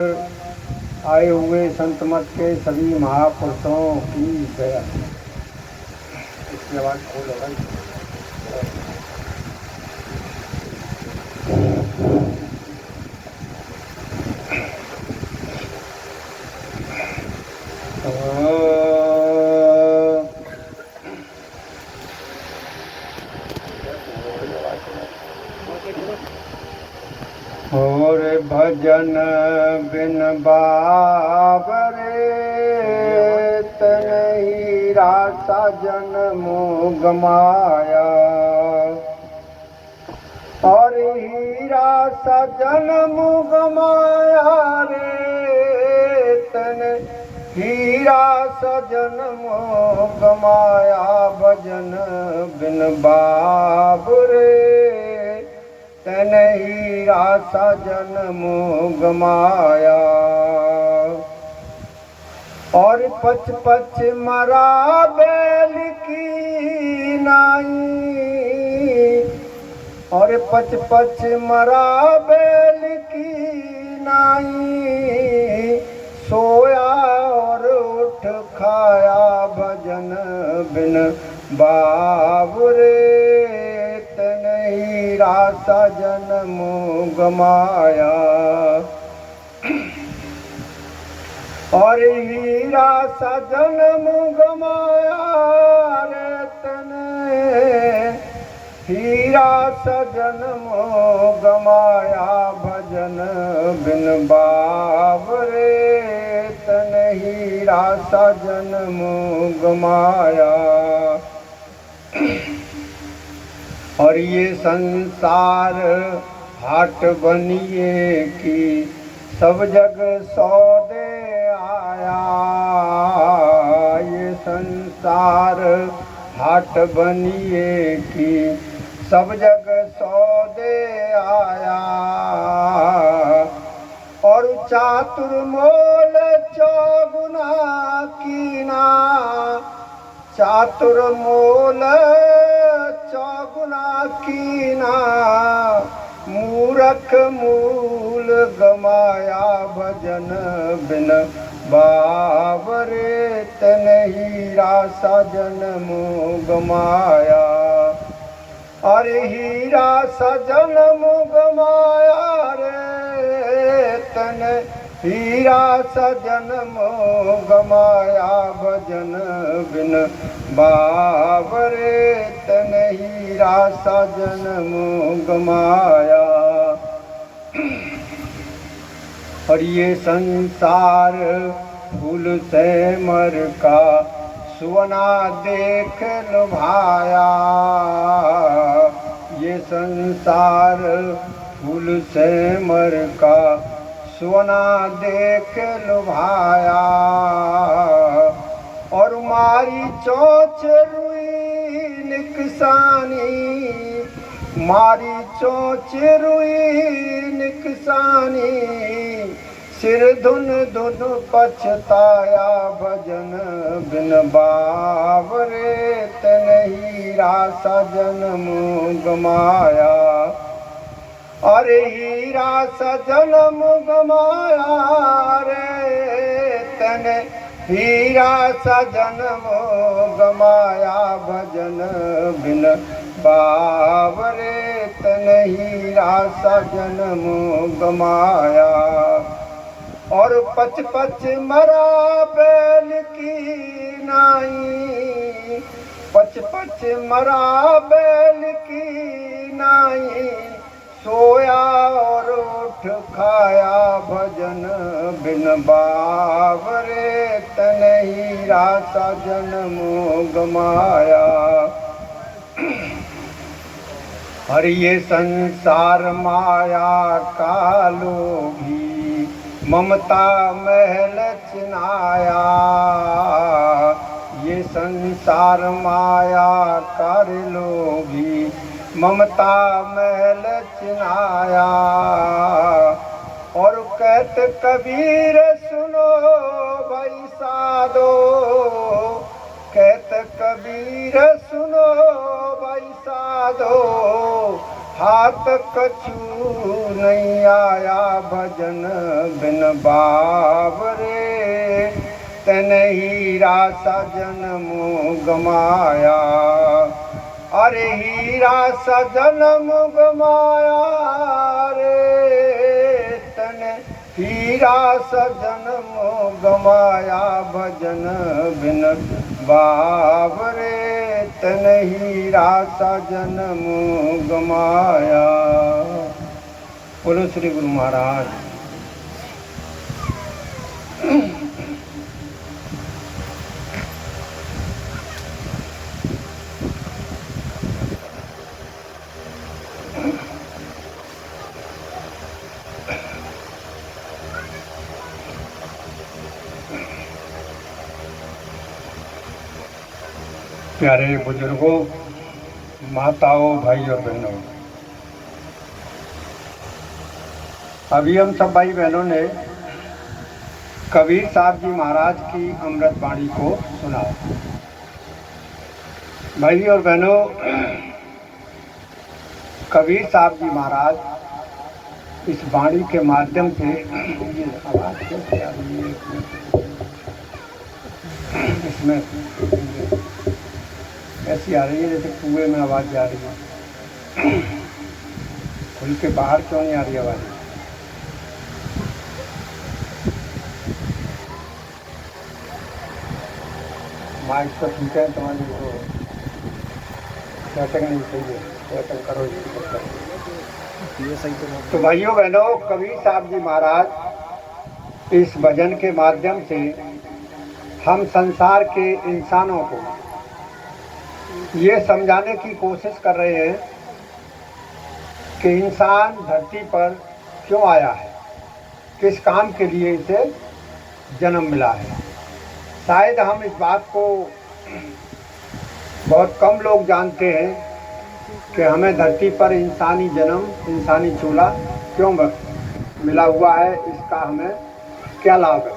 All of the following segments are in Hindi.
आए हुए संत मत के सभी महापुरुषों की दया। इसकी आवाज खोल हो रही। और भजन बिन बाबरे तनहि रासा जन्मो गमाया। और हीरा सा जन्म गमाया रे तन हीरा सा जन्म गमाया। भजन बिन बाबरे तन हीरा सा जन्म गमाया। और पच पच मरा बैल की नाई। और पच पच मरा बैल की नाई। सोया और उठ खाया भजन बिन बाबरे तनहि रासा जन्म गमाया। और हीरा सा जन्म गमाया रे तने हीरा सा जन्म गमाया। भजन बिन बाबरे तनहि रासा जन्म गमाया। और ये संसार हाट बनिए की सब जग सौदे आया। ये संसार हाट बनिए की सब जग सौदे आया। और चातुर मोल चौगुना कीना। चातुर मोल चौगुना कीना। मूरख मूल गमाया। भजन बिन बाबरे तनहि रासा जन्म गमाया। अरे हीरा सा जन्म गमाया रे तन हीरा सा जन्म गमाया। भजन बिन बाबरे तनहि रासा जन्म गमाया। और ये संसार फूल से मर का सुवना देख लुभाया। ये संसार फूल से मर का सुवना देख लुभाया। और मारी चोंच रुई निकसानी। मारी चोंच रुई निकसानी। सिर धुन धुन पछताया। भजन बिन बाबरे तनहि रासा जन्म गमाया। अरे हीरा सा जन्म गमाया रे तन हीरा सा जन्म गमाया। भजन बिन बाबरे तनहि रासा जन्म गमाया। और पच पच मरा बैल की नाई। पच पच मरा बैल की नाई। सोया और उठ खाया भजन बिन बाबरे तनहि रासा जन्म गमाया। और ये संसार माया का लोभी ममता महल चिनाया। ये संसार माया कर लोभी ममता महल चिनाया। और कहत कबीर सुनो भाई साधो। कहत कबीर सुनो भाई साधो। हाथ कछु नहीं आया भजन बिन बावरे, तन हीरा सा जन्म गमाया। अरे हीरा सा जन्म गमाया रे, तन हीरा सा जन्म गमाया भजन बिन बावरे, तन हीरा सा जन्म गमाया। बोलो श्री गुरु महाराज। प्यारे बुजुर्गों, माताओं, भाइयों बहनों, अभी हम सब भाई बहनों ने कबीर साहब जी महाराज की अमृत वाणी को सुना। भाई और बहनों, कबीर साहब जी महाराज इस वाणी के माध्यम से, ये आवाज कैसे आ रही है इसमें, ऐसी आ रही है जैसे कुएं में आवाज जा रही है, खुल के बाहर क्यों नहीं आ रही आवाज? माइक तो ठीक है तुम्हारी, तो सेटिंग नहीं सही है, सेटिंग करो इसकी। तो भाइयों बहनों, कबीर साहब जी महाराज इस भजन के माध्यम से हम संसार के इंसानों को ये समझाने की कोशिश कर रहे हैं कि इंसान धरती पर क्यों आया है, किस काम के लिए इसे जन्म मिला है। शायद हम इस बात को बहुत कम लोग जानते हैं कि हमें धरती पर इंसानी जन्म, इंसानी चूल्हा क्यों मिला हुआ है, इसका हमें क्या लाभ है।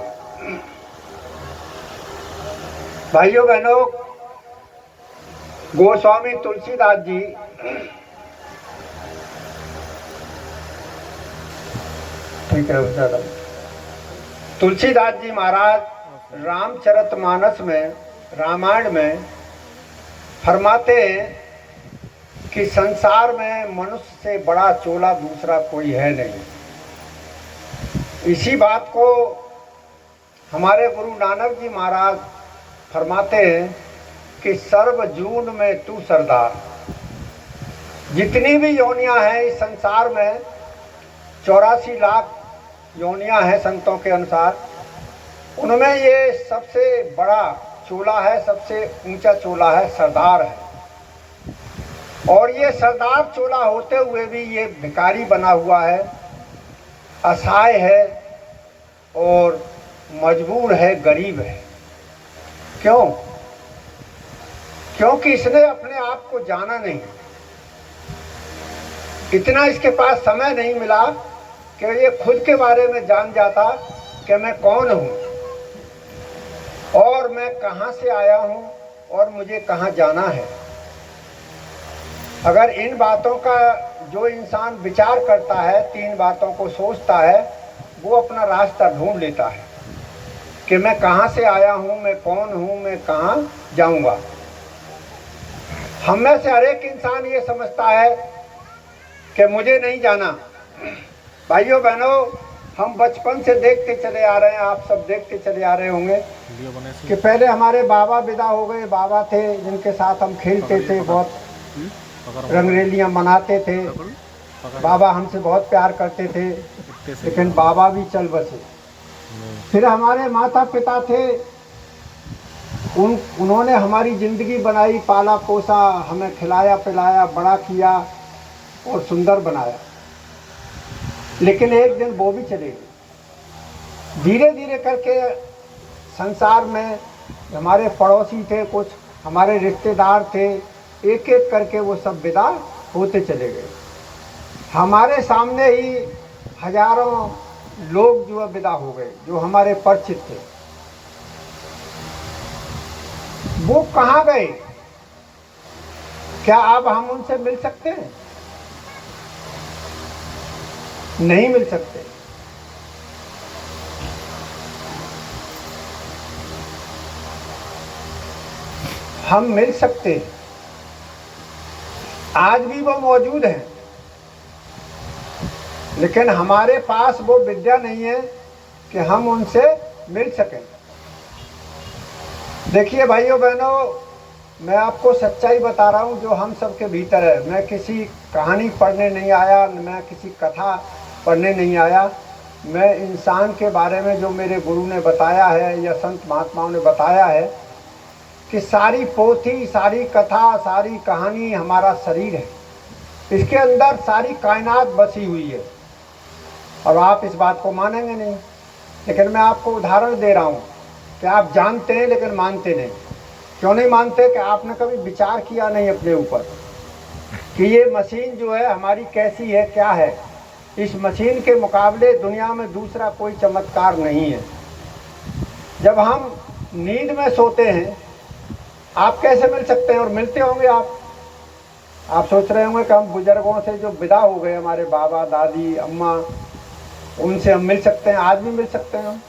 भाइयों बहनों, गोस्वामी तुलसीदास जी ठीक है, तुलसीदास जी महाराज रामचरितमानस में, रामायण में फरमाते हैं कि संसार में मनुष्य से बड़ा चोला दूसरा कोई है नहीं। इसी बात को हमारे गुरु नानक जी महाराज फरमाते हैं कि सर्व जून में तू सरदार। जितनी भी योनियां हैं इस संसार में, 84 लाख योनियां हैं संतों के अनुसार, उनमें ये सबसे बड़ा चोला है, सबसे ऊंचा चोला है, सरदार है। और ये सरदार चोला होते हुए भी ये भिखारी बना हुआ है, असहाय है और मजबूर है, गरीब है। क्यों? क्योंकि इसने अपने आप को जाना नहीं, इतना इसके पास समय नहीं मिला कि ये खुद के बारे में जान जाता कि मैं कौन हूँ और मैं कहाँ से आया हूँ और मुझे कहाँ जाना है। अगर इन बातों का जो इंसान विचार करता है, 3 बातों को सोचता है, वो अपना रास्ता ढूंढ लेता है कि मैं कहाँ से आया हूँ, मैं कौन हूँ, मैं कहाँ जाऊँगा। हम में से हर एक इंसान ये समझता है कि मुझे नहीं जाना। भाइयों बहनों, हम बचपन से देखते चले आ रहे हैं, आप सब देखते चले आ रहे होंगे कि पहले हमारे बाबा विदा हो गए। बाबा थे जिनके साथ हम खेलते थे, बहुत रंगरेलियां मनाते थे। बाबा हमसे बहुत प्यार करते थे, लेकिन बाबा भी चल बसे। फिर हमारे माता पिता थे, उन्होंने हमारी ज़िंदगी बनाई, पाला पोसा, हमें खिलाया पिलाया, बड़ा किया और सुंदर बनाया। लेकिन एक दिन वो भी चले गए। धीरे धीरे करके संसार में हमारे पड़ोसी थे, कुछ हमारे रिश्तेदार थे, एक एक करके वो सब विदा होते चले गए। हमारे सामने ही हजारों लोग जो विदा हो गए, जो हमारे परिचित थे। वो कहाँ गए? क्या अब हम उनसे मिल सकते हैं? नहीं मिल सकते। हम मिल सकते हैं, आज भी वो मौजूद हैं, लेकिन हमारे पास वो विद्या नहीं है कि हम उनसे मिल सकें। देखिए भाइयों बहनों, मैं आपको सच्चाई बता रहा हूँ जो हम सबके भीतर है। मैं किसी कहानी पढ़ने नहीं आया, मैं किसी कथा पढ़ने नहीं आया। मैं इंसान के बारे में जो मेरे गुरु ने बताया है या संत महात्माओं ने बताया है कि सारी पोथी, सारी कथा, सारी कहानी हमारा शरीर है। इसके अंदर सारी कायनात बसी हुई है। और आप इस बात को मानेंगे नहीं, लेकिन मैं आपको उदाहरण दे रहा हूँ कि आप जानते हैं लेकिन मानते नहीं। क्यों नहीं मानते? कि आपने कभी विचार किया नहीं अपने ऊपर कि ये मशीन जो है हमारी कैसी है, क्या है। इस मशीन के मुकाबले दुनिया में दूसरा कोई चमत्कार नहीं है। जब हम नींद में सोते हैं, आप कैसे मिल सकते हैं? और मिलते होंगे आप सोच रहे होंगे कि हम बुजुर्गों से जो विदा हो गए, हमारे बाबा दादी अम्मा, उनसे हम मिल सकते हैं। आज भी मिल सकते हैं हम,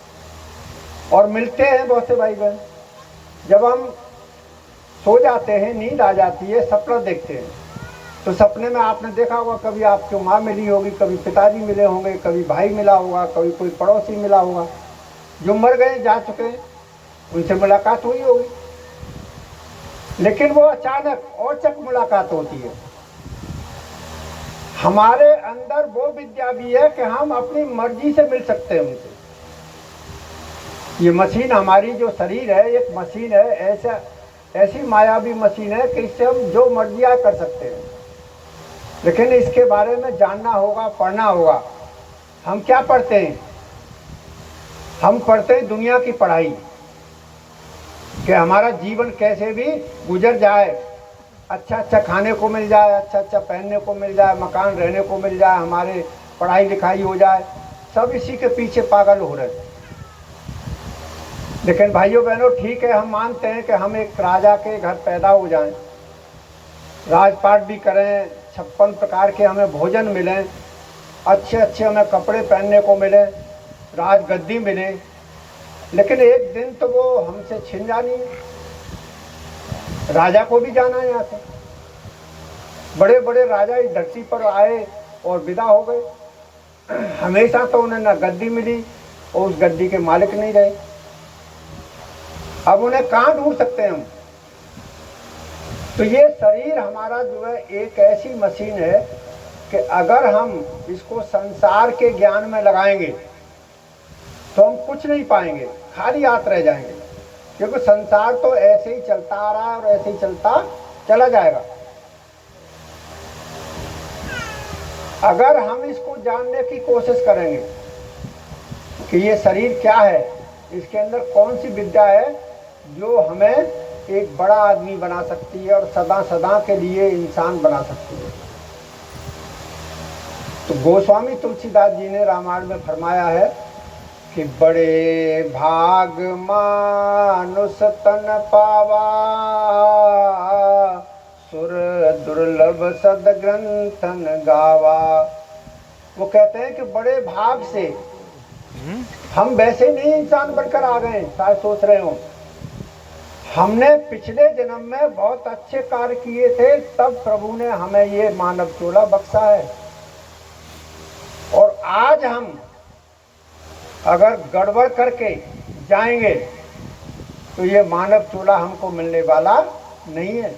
और मिलते हैं बहुत से भाई बहन। जब हम सो जाते हैं, नींद आ जाती है, सपना देखते हैं, तो सपने में आपने देखा होगा, कभी आपकी माँ मिली होगी, कभी पिताजी मिले होंगे, कभी भाई मिला होगा, कभी कोई पड़ोसी मिला होगा। जो मर गए, जा चुके हैं, उनसे मुलाकात हुई होगी। लेकिन वो अचानक औचक मुलाकात होती है। हमारे अंदर वो विद्या भी है कि हम अपनी मर्जी से मिल सकते हैं उनसे। ये मशीन, हमारी जो शरीर है, एक मशीन है, ऐसी मायावी मशीन है कि इससे हम जो मर्जियाँ कर सकते हैं। लेकिन इसके बारे में जानना होगा, पढ़ना होगा। हम क्या पढ़ते हैं? हम पढ़ते हैं दुनिया की पढ़ाई, कि हमारा जीवन कैसे भी गुजर जाए, अच्छा अच्छा खाने को मिल जाए, अच्छा अच्छा पहनने को मिल जाए, मकान रहने को मिल जाए, हमारे पढ़ाई लिखाई हो जाए। सब इसी के पीछे पागल हो रहे हैं। लेकिन भाइयों बहनों, ठीक है, हम मानते हैं कि हम एक राजा के घर पैदा हो जाएं, राजपाट भी करें, 56 प्रकार के हमें भोजन मिलें, अच्छे अच्छे हमें कपड़े पहनने को मिले, राजगद्दी मिले। लेकिन एक दिन तो वो हमसे छिन जानी है। राजा को भी जाना है यहाँ से। बड़े बड़े राजा इस धरती पर आए और विदा हो गए। हमेशा तो उन्हें ना गद्दी मिली और उस गद्दी के मालिक नहीं रहे। अब उन्हें कहाँ ढूंढ सकते हैं हम? तो ये शरीर हमारा जो है एक ऐसी मशीन है कि अगर हम इसको संसार के ज्ञान में लगाएंगे तो हम कुछ नहीं पाएंगे, खाली हाथ रह जाएंगे। क्योंकि संसार तो ऐसे ही चलता आ रहा है और ऐसे ही चलता चला जाएगा। अगर हम इसको जानने की कोशिश करेंगे कि ये शरीर क्या है, इसके अंदर कौन सी विद्या है जो हमें एक बड़ा आदमी बना सकती है और सदा सदा के लिए इंसान बना सकती है। तो गोस्वामी तुलसीदास जी ने रामायण में फरमाया है कि बड़े भाग मानुष तन पावा, सुर दुर्लभ सद ग्रंथन गावा। वो कहते हैं कि बड़े भाग से हम वैसे नहीं इंसान बनकर आ गए। शायद सोच रहे हो, हमने पिछले जन्म में बहुत अच्छे कार्य किए थे, तब प्रभु ने हमें ये मानव चोला बख्शा है। और आज हम अगर गड़बड़ करके जाएंगे तो ये मानव चोला हमको मिलने वाला नहीं है।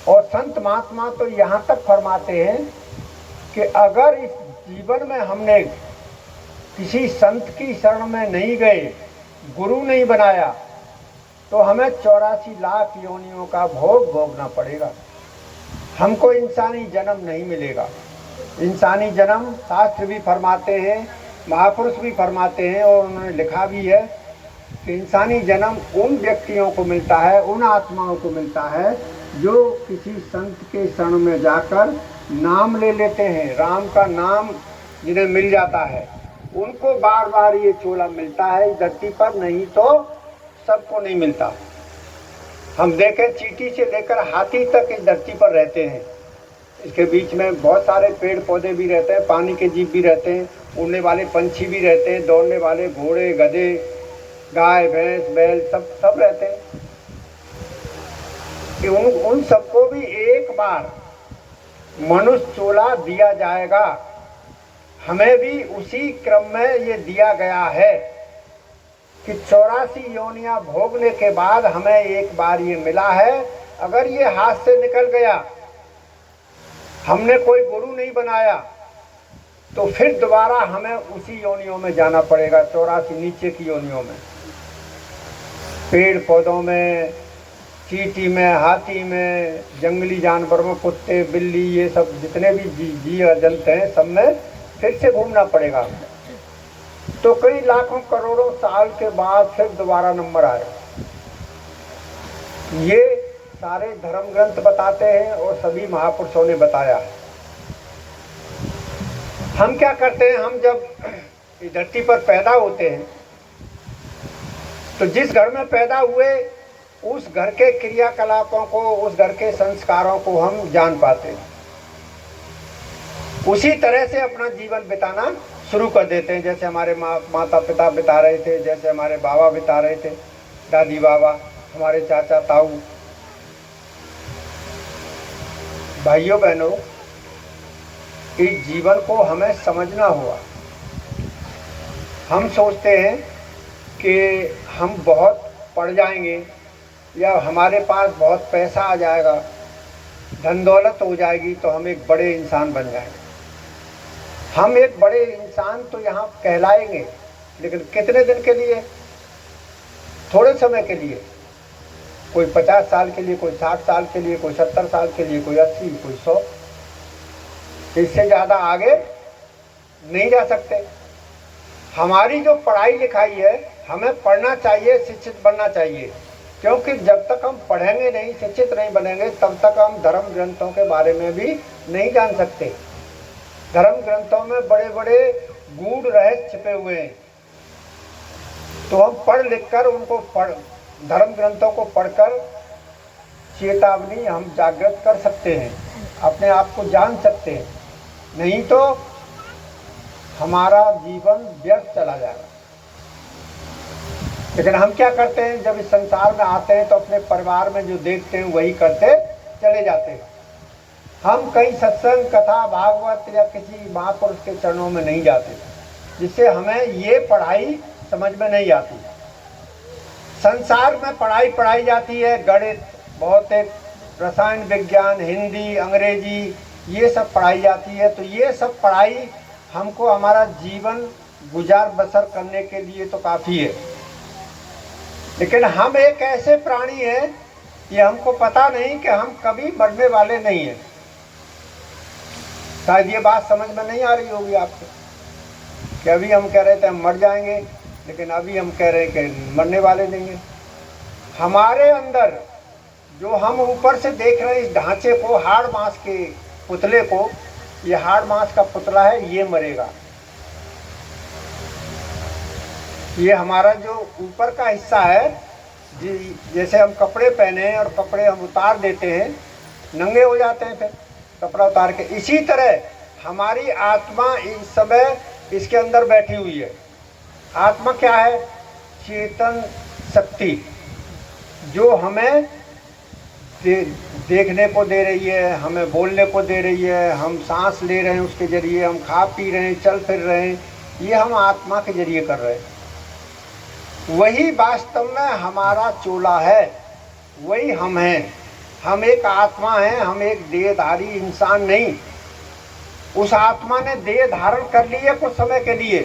और संत महात्मा तो यहाँ तक फरमाते हैं कि अगर इस जीवन में हमने किसी संत की शरण में नहीं गए, गुरु नहीं बनाया, तो हमें 84 लाख योनियों का भोग भोगना पड़ेगा। हमको इंसानी जन्म नहीं मिलेगा। इंसानी जन्म शास्त्र भी फरमाते हैं, महापुरुष भी फरमाते हैं, और उन्होंने लिखा भी है कि इंसानी जन्म उन व्यक्तियों को मिलता है, उन आत्माओं को मिलता है जो किसी संत के शरण में जाकर नाम ले लेते हैं। राम का नाम जिन्हें मिल जाता है, उनको बार बार ये चोला मिलता है इस धरती पर, नहीं तो सबको नहीं मिलता। हम देखें, चींटी से लेकर हाथी तक इस धरती पर रहते हैं, इसके बीच में बहुत सारे पेड़ पौधे भी रहते हैं, पानी के जीव भी रहते हैं, उड़ने वाले पंछी भी रहते हैं, दौड़ने वाले घोड़े गधे गाय भैंस बैल सब रहते हैं कि उन सबको भी एक बार मनुष्य चोला दिया जाएगा। हमें भी उसी क्रम में ये दिया गया है कि 84 योनियां भोगने के बाद हमें एक बार ये मिला है। अगर ये हाथ से निकल गया, हमने कोई गुरु नहीं बनाया, तो फिर दोबारा हमें उसी योनियों में जाना पड़ेगा, 84 नीचे की योनियों में, पेड़ पौधों में, चींटी में, हाथी में, जंगली जानवरों में, कुत्ते बिल्ली, ये सब जितने भी जीव जंतु हैं, सब में फिर से घूमना पड़ेगा। तो कई लाखों करोड़ों साल के बाद फिर दोबारा नंबर आए। ये सारे धर्म ग्रंथ बताते हैं और सभी महापुरुषों ने बताया है। हम क्या करते हैं, हम जब इस धरती पर पैदा होते हैं तो जिस घर में पैदा हुए उस घर के क्रियाकलापों को, उस घर के संस्कारों को हम जान पाते हैं। उसी तरह से अपना जीवन बिताना शुरू कर देते हैं, जैसे हमारे माता पिता बिता रहे थे, जैसे हमारे बाबा बिता रहे थे, दादी बाबा, हमारे चाचा ताऊ। भाइयों बहनों, इस जीवन को हमें समझना हुआ। हम सोचते हैं कि हम बहुत पढ़ जाएंगे या हमारे पास बहुत पैसा आ जाएगा, धन दौलत हो जाएगी तो हम एक बड़े इंसान बन जाएंगे। हम एक बड़े इंसान तो यहाँ कहलाएंगे, लेकिन कितने दिन के लिए? थोड़े समय के लिए। कोई 50 साल के लिए, कोई 60 साल के लिए, कोई 70 साल के लिए, कोई 80, कोई 100। इससे ज़्यादा आगे नहीं जा सकते। हमारी जो पढ़ाई लिखाई है, हमें पढ़ना चाहिए, शिक्षित बनना चाहिए, क्योंकि जब तक हम पढ़ेंगे नहीं, शिक्षित नहीं बनेंगे, तब तक हम धर्म ग्रंथों के बारे में भी नहीं जान सकते। धर्म ग्रंथों में बड़े बड़े गूढ़ रहस्य छिपे हुए हैं, तो हम पढ़ लिख कर उनको धर्म ग्रंथों को पढ़कर चेतावनी हम जागृत कर सकते हैं, अपने आप को जान सकते हैं। नहीं तो हमारा जीवन व्यर्थ चला जाएगा। लेकिन हम क्या करते हैं, जब इस संसार में आते हैं तो अपने परिवार में जो देखते हैं वही करते चले जाते हैं। हम कहीं सत्संग, कथा, भागवत या किसी महापुरुष के चरणों में नहीं जाते, जिससे हमें ये पढ़ाई समझ में नहीं आती। संसार में पढ़ाई पढ़ाई जाती है, गणित, भौतिक, रसायन विज्ञान, हिंदी, अंग्रेजी, ये सब पढ़ाई जाती है। तो ये सब पढ़ाई हमको हमारा जीवन गुजार बसर करने के लिए तो काफ़ी है, लेकिन हम एक ऐसे प्राणी हैं, ये हमको पता नहीं कि हम कभी मरने वाले नहीं हैं। शायद ये बात समझ में नहीं आ रही होगी आपको कि अभी हम कह रहे थे हम मर जाएंगे, लेकिन अभी हम कह रहे हैं कि मरने वाले नहीं हैं। हमारे अंदर जो हम ऊपर से देख रहे हैं इस ढांचे को, हाड़ मांस के पुतले को, ये हाड़ मांस का पुतला है, ये मरेगा। ये हमारा जो ऊपर का हिस्सा है, जैसे हम कपड़े पहने हैं और कपड़े हम उतार देते हैं, नंगे हो जाते हैं फिर कपड़ा उतार के, इसी तरह हमारी आत्मा इस समय इसके अंदर बैठी हुई है। आत्मा क्या है? चेतन शक्ति, जो हमें देखने को दे रही है, हमें बोलने को दे रही है, हम सांस ले रहे हैं उसके जरिए, हम खा पी रहे हैं, चल फिर रहे हैं, ये हम आत्मा के जरिए कर रहे हैं। वही वास्तव में हमारा चोला है, वही हम हैं। हम एक आत्मा हैं, हम एक देहधारी इंसान नहीं। उस आत्मा ने देह धारण कर ली है कुछ समय के लिए,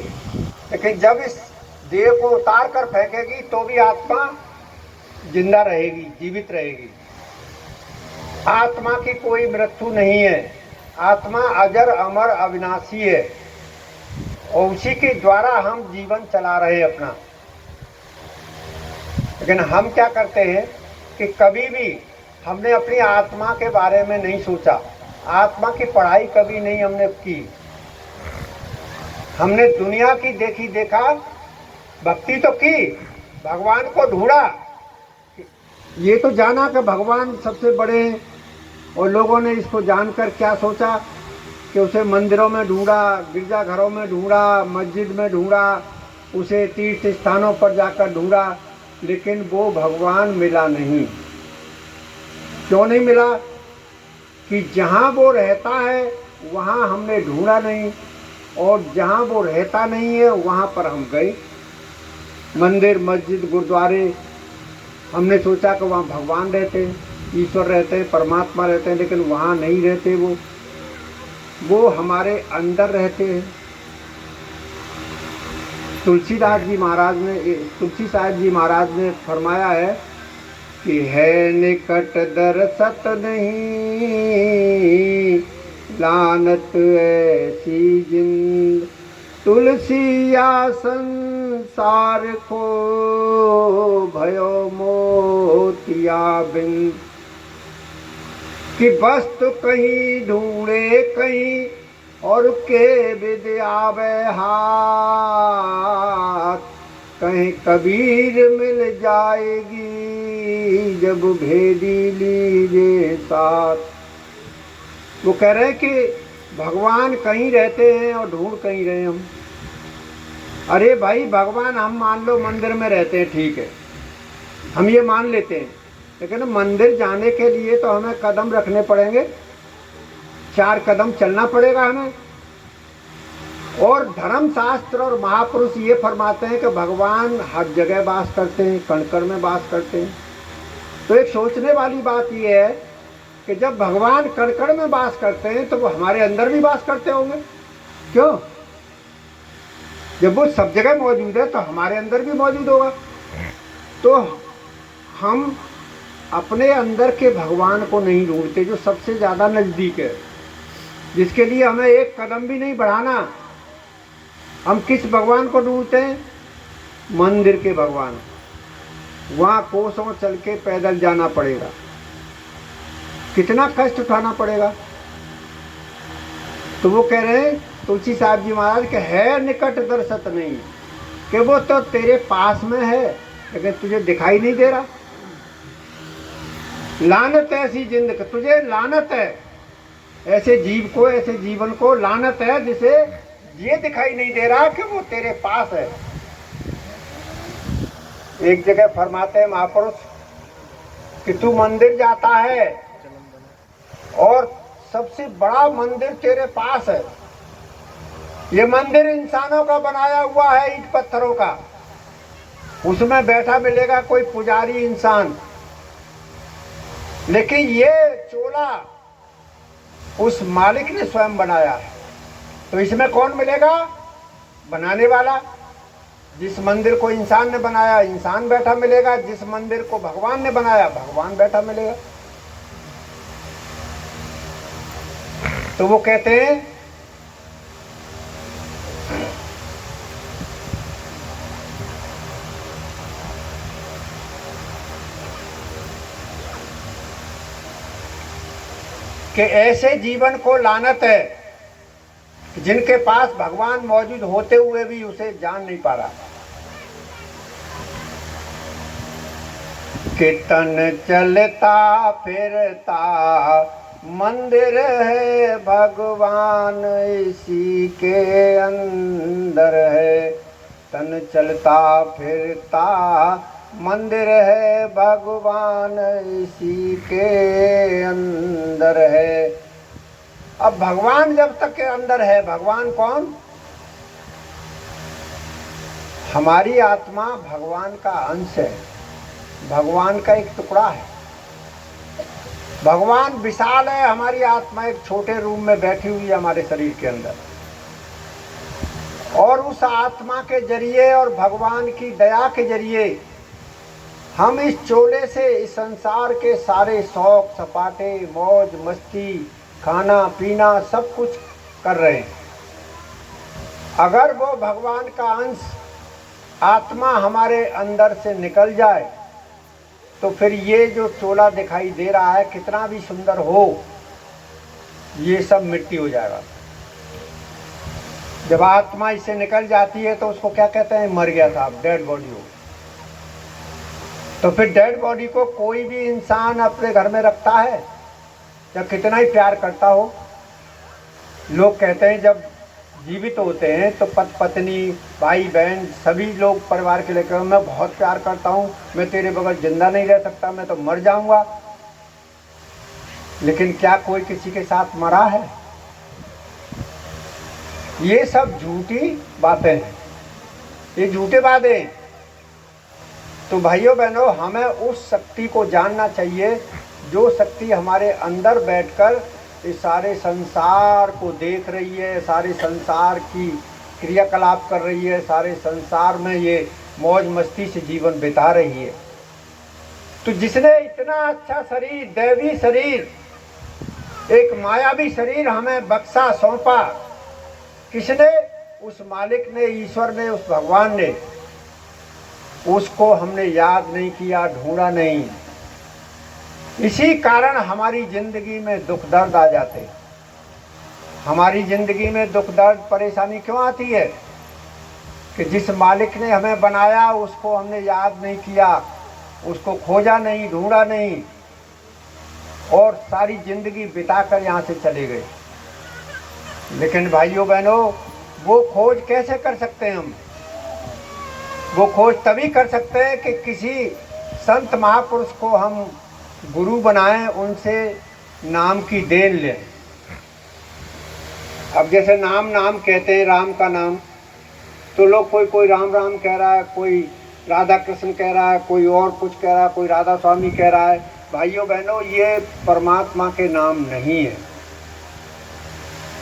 लेकिन जब इस देह को उतार कर फेंकेगी तो भी आत्मा जिंदा रहेगी, जीवित रहेगी। आत्मा की कोई मृत्यु नहीं है। आत्मा अजर अमर अविनाशी है और उसी के द्वारा हम जीवन चला रहे हैं अपना। लेकिन हम क्या करते हैं कि कभी भी हमने अपनी आत्मा के बारे में नहीं सोचा, आत्मा की पढ़ाई कभी नहीं हमने की। हमने दुनिया की देखी देखा, भक्ति तो की, भगवान को ढूंढा, ये तो जाना कि भगवान सबसे बड़े हैं और लोगों ने इसको जानकर क्या सोचा कि उसे मंदिरों में ढूंढा, गिरजाघरों में ढूंढा, मस्जिद में ढूंढा, उसे तीर्थ स्थानों पर जाकर ढूंढा, लेकिन वो भगवान मिला नहीं। क्यों नहीं मिला? कि जहाँ वो रहता है वहाँ हमने ढूंढा नहीं, और जहाँ वो रहता नहीं है वहाँ पर हम गए। मंदिर, मस्जिद, गुरुद्वारे, हमने सोचा कि वहाँ भगवान रहते हैं, ईश्वर रहते हैं, परमात्मा रहते हैं, लेकिन वहाँ नहीं रहते। वो हमारे अंदर रहते हैं। तुलसी साहब जी महाराज ने फरमाया है कि है निकट दरसत नहीं, लानत ऐसी जिंद, तुलसी या संसार को भयो मोतिया बिंद। कि वस्तु कहीं ढूंढे कहीं और के विद आवे हाथ, कहीं कबीर मिल जाएगी जब भेदी लीजिए साथ। वो कह रहे हैं कि भगवान कहीं रहते हैं और ढूंढ कहीं रहे हम। अरे भाई, भगवान हम मान लो मंदिर में रहते हैं, ठीक है, हम ये मान लेते हैं, लेकिन मंदिर जाने के लिए तो हमें कदम रखने पड़ेंगे, 4 कदम चलना पड़ेगा हमें। और धर्म शास्त्र और महापुरुष ये फरमाते हैं कि भगवान हर जगह वास करते हैं, कण-कण में वास करते हैं। तो एक सोचने वाली बात ये है कि जब भगवान कण-कण में वास करते हैं तो वो हमारे अंदर भी वास करते होंगे। क्यों? जब वो सब जगह मौजूद है तो हमारे अंदर भी मौजूद होगा। तो हम अपने अंदर के भगवान को नहीं ढूंढते जो सबसे ज़्यादा नज़दीक है, जिसके लिए हमें एक कदम भी नहीं बढ़ाना। हम किस भगवान को ढूंढते हैं? मंदिर के भगवान। वहाँ कोसों चल के पैदल जाना पड़ेगा, कितना कष्ट उठाना पड़ेगा। तो वो कह रहे हैं तुलसी साहब जी महाराज के है निकट दरसत नहीं, कि वो तो तेरे पास में है लेकिन तुझे दिखाई नहीं दे रहा। लानत ऐसी जिंदगी, तुझे लानत है, ऐसे जीव को, ऐसे जीवन को लानत है जिसे ये दिखाई नहीं दे रहा कि वो तेरे पास है। एक जगह फरमाते हैं महापुरुष कि तू मंदिर जाता है और सबसे बड़ा मंदिर तेरे पास है। ये मंदिर इंसानों का बनाया हुआ है, ईंट पत्थरों का। उसमें बैठा मिलेगा कोई पुजारी इंसान, लेकिन ये चोला उस मालिक ने स्वयं बनाया है। तो इसमें कौन मिलेगा? बनाने वाला। जिस मंदिर को इंसान ने बनाया, इंसान बैठा मिलेगा। जिस मंदिर को भगवान ने बनाया, भगवान बैठा मिलेगा। तो वो कहते हैं कि ऐसे जीवन को लानत है जिनके पास भगवान मौजूद होते हुए भी उसे जान नहीं पा रहा। कीर्तन चलता फिरता मंदिर है भगवान इसी के अंदर है। तन चलता फिरता मंदिर है भगवान इसी के अंदर है। अब भगवान जब तक के अंदर है, भगवान कौन? हमारी आत्मा भगवान का अंश है, भगवान का एक टुकड़ा है। भगवान विशाल है, हमारी आत्मा एक छोटे रूम में बैठी हुई है हमारे शरीर के अंदर। और उस आत्मा के जरिए और भगवान की दया के जरिए हम इस चोले से इस संसार के सारे शौक सपाटे, मौज मस्ती, खाना पीना सब कुछ कर रहे हैं। अगर वो भगवान का अंश आत्मा हमारे अंदर से निकल जाए तो फिर ये जो चोला दिखाई दे रहा है कितना भी सुंदर हो, ये सब मिट्टी हो जाएगा। जब आत्मा इससे निकल जाती है तो उसको क्या कहते हैं? मर गया साहब, डेड बॉडी हो। तो फिर डेड बॉडी को कोई भी इंसान अपने घर में रखता है? या कितना ही प्यार करता हो। लोग कहते हैं जब जीवित होते हैं तो पत्नी, भाई बहन, सभी लोग परिवार के लेकर मैं बहुत प्यार करता हूँ, मैं तेरे बगैर जिंदा नहीं रह सकता, मैं तो मर जाऊंगा। लेकिन क्या कोई किसी के साथ मरा है? ये सब झूठी बातें हैं, ये झूठे वादे हैं। तो भाइयों बहनों, हमें उस शक्ति को जानना चाहिए जो शक्ति हमारे अंदर बैठकर इस सारे संसार को देख रही है, सारे संसार की क्रियाकलाप कर रही है, सारे संसार में ये मौज मस्ती से जीवन बिता रही है। तो जिसने इतना अच्छा शरीर, दैवी शरीर, एक मायावी शरीर हमें बख्शा, सौंपा, किसने? उस मालिक ने, ईश्वर ने, उस भगवान ने। उसको हमने याद नहीं किया, ढूंढा नहीं। इसी कारण हमारी जिंदगी में दुख दर्द आ जाते। हमारी जिंदगी में दुख दर्द परेशानी क्यों आती है? कि जिस मालिक ने हमें बनाया उसको हमने याद नहीं किया, उसको खोजा नहीं, ढूंढा नहीं, और सारी जिंदगी बिताकर यहाँ से चले गए। लेकिन भाइयों बहनों, वो खोज कैसे कर सकते हैं हम? वो खोज तभी कर सकते हैं कि किसी संत महापुरुष को हम गुरु बनाएं, उनसे नाम की देन लें। अब जैसे नाम कहते हैं, राम का नाम, तो लोग कोई राम राम कह रहा है, कोई राधा कृष्ण कह रहा है, कोई और कुछ कह रहा है, कोई राधा स्वामी कह रहा है। भाइयों बहनों, ये परमात्मा के नाम नहीं है।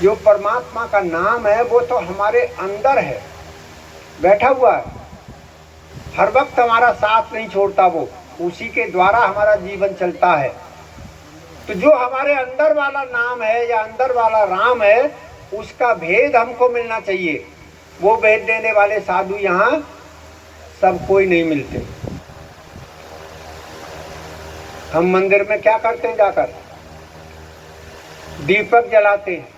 जो परमात्मा का नाम है वो तो हमारे अंदर है, बैठा हुआ है, हर वक्त हमारा साथ नहीं छोड़ता। वो उसी के द्वारा हमारा जीवन चलता है। तो जो हमारे अंदर वाला नाम है या अंदर वाला राम है, उसका भेद हमको मिलना चाहिए। वो भेद देने वाले साधु यहाँ सब कोई नहीं मिलते। हम मंदिर में क्या करते हैं? जाकर दीपक जलाते हैं,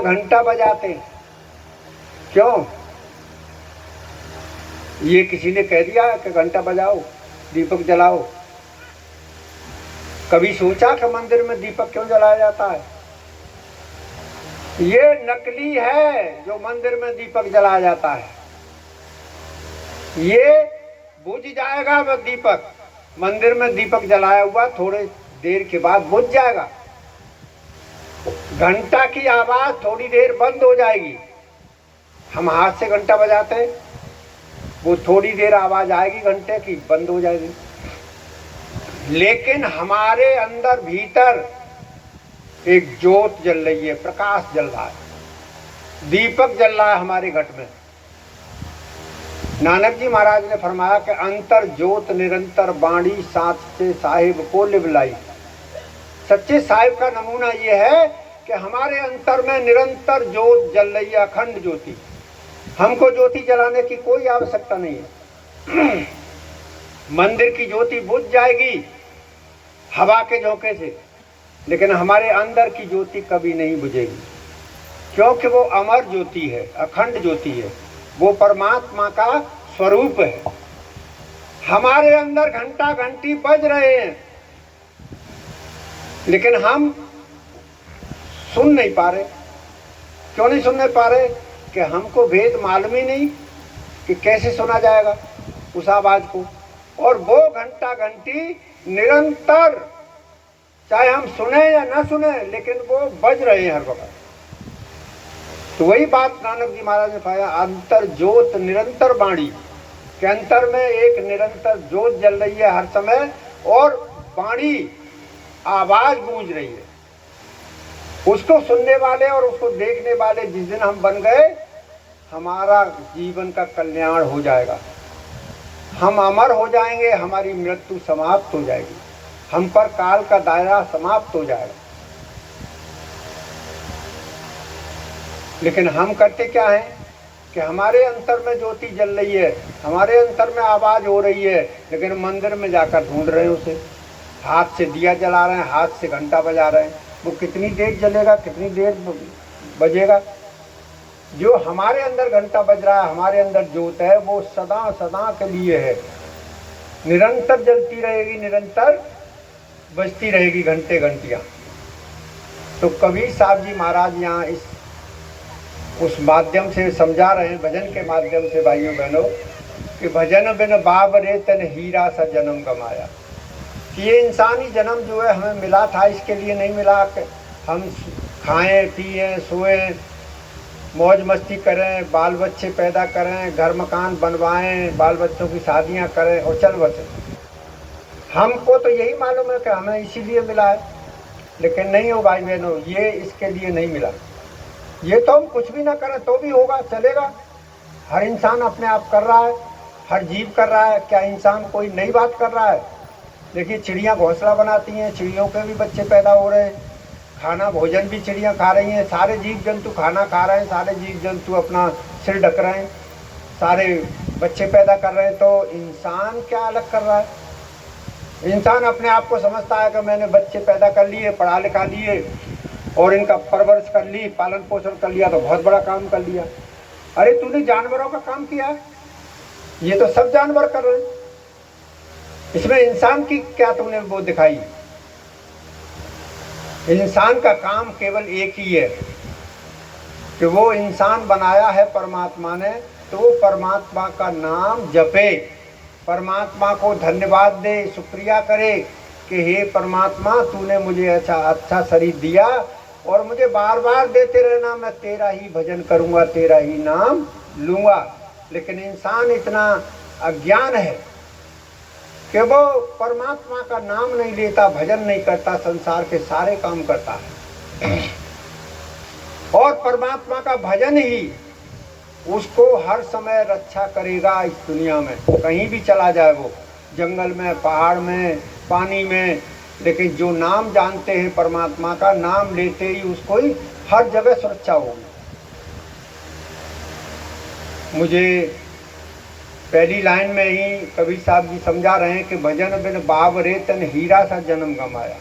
घंटा बजाते हैं। क्यों? ये किसी ने कह दिया कि घंटा बजाओ, दीपक जलाओ? कभी सोचा कि मंदिर में दीपक क्यों जलाया जाता है? ये नकली है जो मंदिर में दीपक जलाया जाता है। ये बुझ जाएगा वह दीपक। मंदिर में दीपक जलाया हुआ थोड़े देर के बाद बुझ जाएगा। घंटा की आवाज थोड़ी देर बंद हो जाएगी। हम हाथ से घंटा बजाते हैं, वो थोड़ी देर आवाज आएगी घंटे की, बंद हो जाएगी। लेकिन हमारे अंदर भीतर एक ज्योत जल रही है, प्रकाश जल रहा है, दीपक जल रहा है हमारे घट में। नानक जी महाराज ने फरमाया कि अंतर ज्योत निरंतर बाणी साचे साहिब को लिबलाई। सच्चे साहिब का नमूना ये है कि हमारे अंतर में निरंतर ज्योत जल रही है, अखंड ज्योति। हमको ज्योति जलाने की कोई आवश्यकता नहीं है। मंदिर की ज्योति बुझ जाएगी हवा के झोंके से, लेकिन हमारे अंदर की ज्योति कभी नहीं बुझेगी, क्योंकि वो अमर ज्योति है, अखंड ज्योति है, वो परमात्मा का स्वरूप है। हमारे अंदर घंटा घंटी बज रहे हैं, लेकिन हम सुन नहीं पा रहे। क्यों नहीं सुनने पा रहे? कि हमको भेद मालूम ही नहीं कि कैसे सुना जाएगा उस आवाज को। और वो घंटा घंटी निरंतर, चाहे हम सुने या ना सुने, लेकिन वो बज रहे हैं हर वक्त। तो वही बात नानक जी महाराज ने पाया, अंतर ज्योत निरंतर बाणी, के अंतर में एक निरंतर ज्योत जल रही है हर समय, और बाणी आवाज गूंज रही है। उसको सुनने वाले और उसको देखने वाले जिस दिन हम बन गए, हमारा जीवन का कल्याण हो जाएगा। हम अमर हो जाएंगे, हमारी मृत्यु समाप्त हो जाएगी, हम पर काल का दायरा समाप्त हो जाएगा। लेकिन हम करते क्या हैं कि हमारे अंतर में ज्योति जल रही है, हमारे अंतर में आवाज हो रही है, लेकिन मंदिर में जाकर ढूंढ रहे हैं उसे। हाथ से दिया जला रहे हैं, हाथ से घंटा बजा रहे हैं। वो कितनी देर जलेगा, कितनी देर बजेगा? जो हमारे अंदर घंटा बज रहा है, हमारे अंदर ज्योत है, वो सदा सदा के लिए है, निरंतर जलती रहेगी, निरंतर बजती रहेगी घंटे घंटियाँ। तो कबीर साहब जी महाराज यहाँ इस उस माध्यम से समझा रहे हैं, भजन के माध्यम से भाइयों बहनों, कि भजन बिन बाबरे तन हीरा सा जन्म गमाया। कि ये इंसानी जन्म जो है हमें मिला था, इसके लिए नहीं मिला कि हम खाएं पिएं सोएं मौज मस्ती करें, बाल बच्चे पैदा करें, घर मकान बनवाएं, बाल बच्चों की शादियां करें और चल बसे। हमको तो यही मालूम है कि हमें इसीलिए मिला है, लेकिन नहीं हो भाई बहनों, ये इसके लिए नहीं मिला। ये तो हम कुछ भी ना करें तो भी होगा, चलेगा। हर इंसान अपने आप कर रहा है, हर जीव कर रहा है। क्या इंसान कोई नई बात कर रहा है? देखिए चिड़ियाँ घोंसला बनाती हैं, चिड़ियों के भी बच्चे पैदा हो रहे हैं, खाना भोजन भी चिड़ियाँ खा रही हैं, सारे जीव जंतु खाना खा रहे हैं, सारे जीव जंतु अपना सिर ढक रहे हैं, सारे बच्चे पैदा कर रहे हैं। तो इंसान क्या अलग कर रहा है? इंसान अपने आप को समझता है कि मैंने बच्चे पैदा कर लिए, पढ़ा लिखा लिए और इनका परवरिश कर ली, पालन पोषण कर लिया तो बहुत बड़ा काम कर लिया। अरे तूने जानवरों का काम किया है, ये तो सब जानवर कर रहे हैं, इसमें इंसान की क्या तुमने वो दिखाई? इंसान का काम केवल एक ही है कि वो इंसान बनाया है परमात्मा ने, तो वो परमात्मा का नाम जपे, परमात्मा को धन्यवाद दे, शुक्रिया करे कि हे परमात्मा तूने मुझे अच्छा शरीर दिया और मुझे बार बार देते रहना, मैं तेरा ही भजन करूँगा, तेरा ही नाम लूँगा। लेकिन इंसान इतना अज्ञान है कि वो परमात्मा का नाम नहीं लेता, भजन नहीं करता, संसार के सारे काम करता है। और परमात्मा का भजन ही उसको हर समय रक्षा करेगा इस दुनिया में, कहीं भी चला जाए वो, जंगल में, पहाड़ में, पानी में। लेकिन जो नाम जानते हैं परमात्मा का, नाम लेते ही उसको ही हर जगह सुरक्षा होगी। मुझे पहली लाइन में ही कबीर साहब जी समझा रहे हैं कि भजन बिन बाबरे तन हीरा सा जन्म गमाया।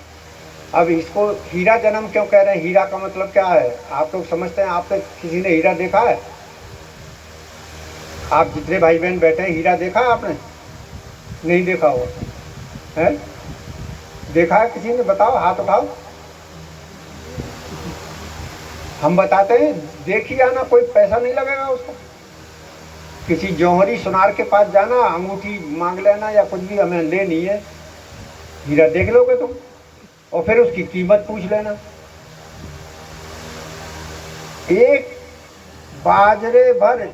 अब इसको हीरा जन्म क्यों कह रहे हैं? हीरा का मतलब क्या है? आप लोग समझते हैं? आपने किसी ने हीरा देखा है? आप जितने भाई बहन बैठे हैं, हीरा देखा है आपने? नहीं देखा हो है? देखा है किसी ने? बताओ, हाथ उठाओ। हम बताते हैं, देखिए आना, कोई पैसा नहीं लगेगा उसका। किसी जौहरी सुनार के पास जाना, अंगूठी मांग लेना या कुछ भी, हमें लेनी है, हीरा देख लोगे तुम और फिर उसकी कीमत पूछ लेना। एक बाजरे भर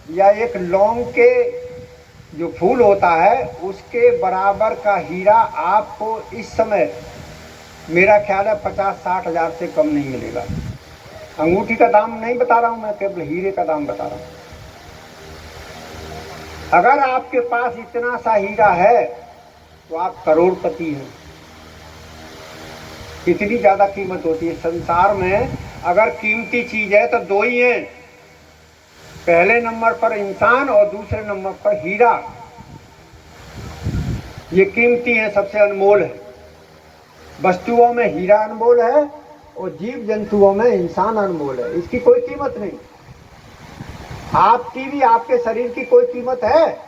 या एक लौंग के जो फूल होता है उसके बराबर का हीरा आपको इस समय मेरा ख्याल है 50-60 हज़ार से कम नहीं मिलेगा। अंगूठी का दाम नहीं बता रहा हूं मैं, केवल हीरे का दाम बता रहा हूं। अगर आपके पास इतना सा हीरा है तो आप करोड़पति हैं। इतनी ज्यादा कीमत होती है संसार में। अगर कीमती चीज है तो दो ही हैं, पहले नंबर पर इंसान और दूसरे नंबर पर हीरा। ये कीमती है, सबसे अनमोल है। वस्तुओं में हीरा अनमोल है और जीव जंतुओं में इंसान अनमोल है, इसकी कोई कीमत नहीं। आपकी भी, आपके शरीर की कोई कीमत है?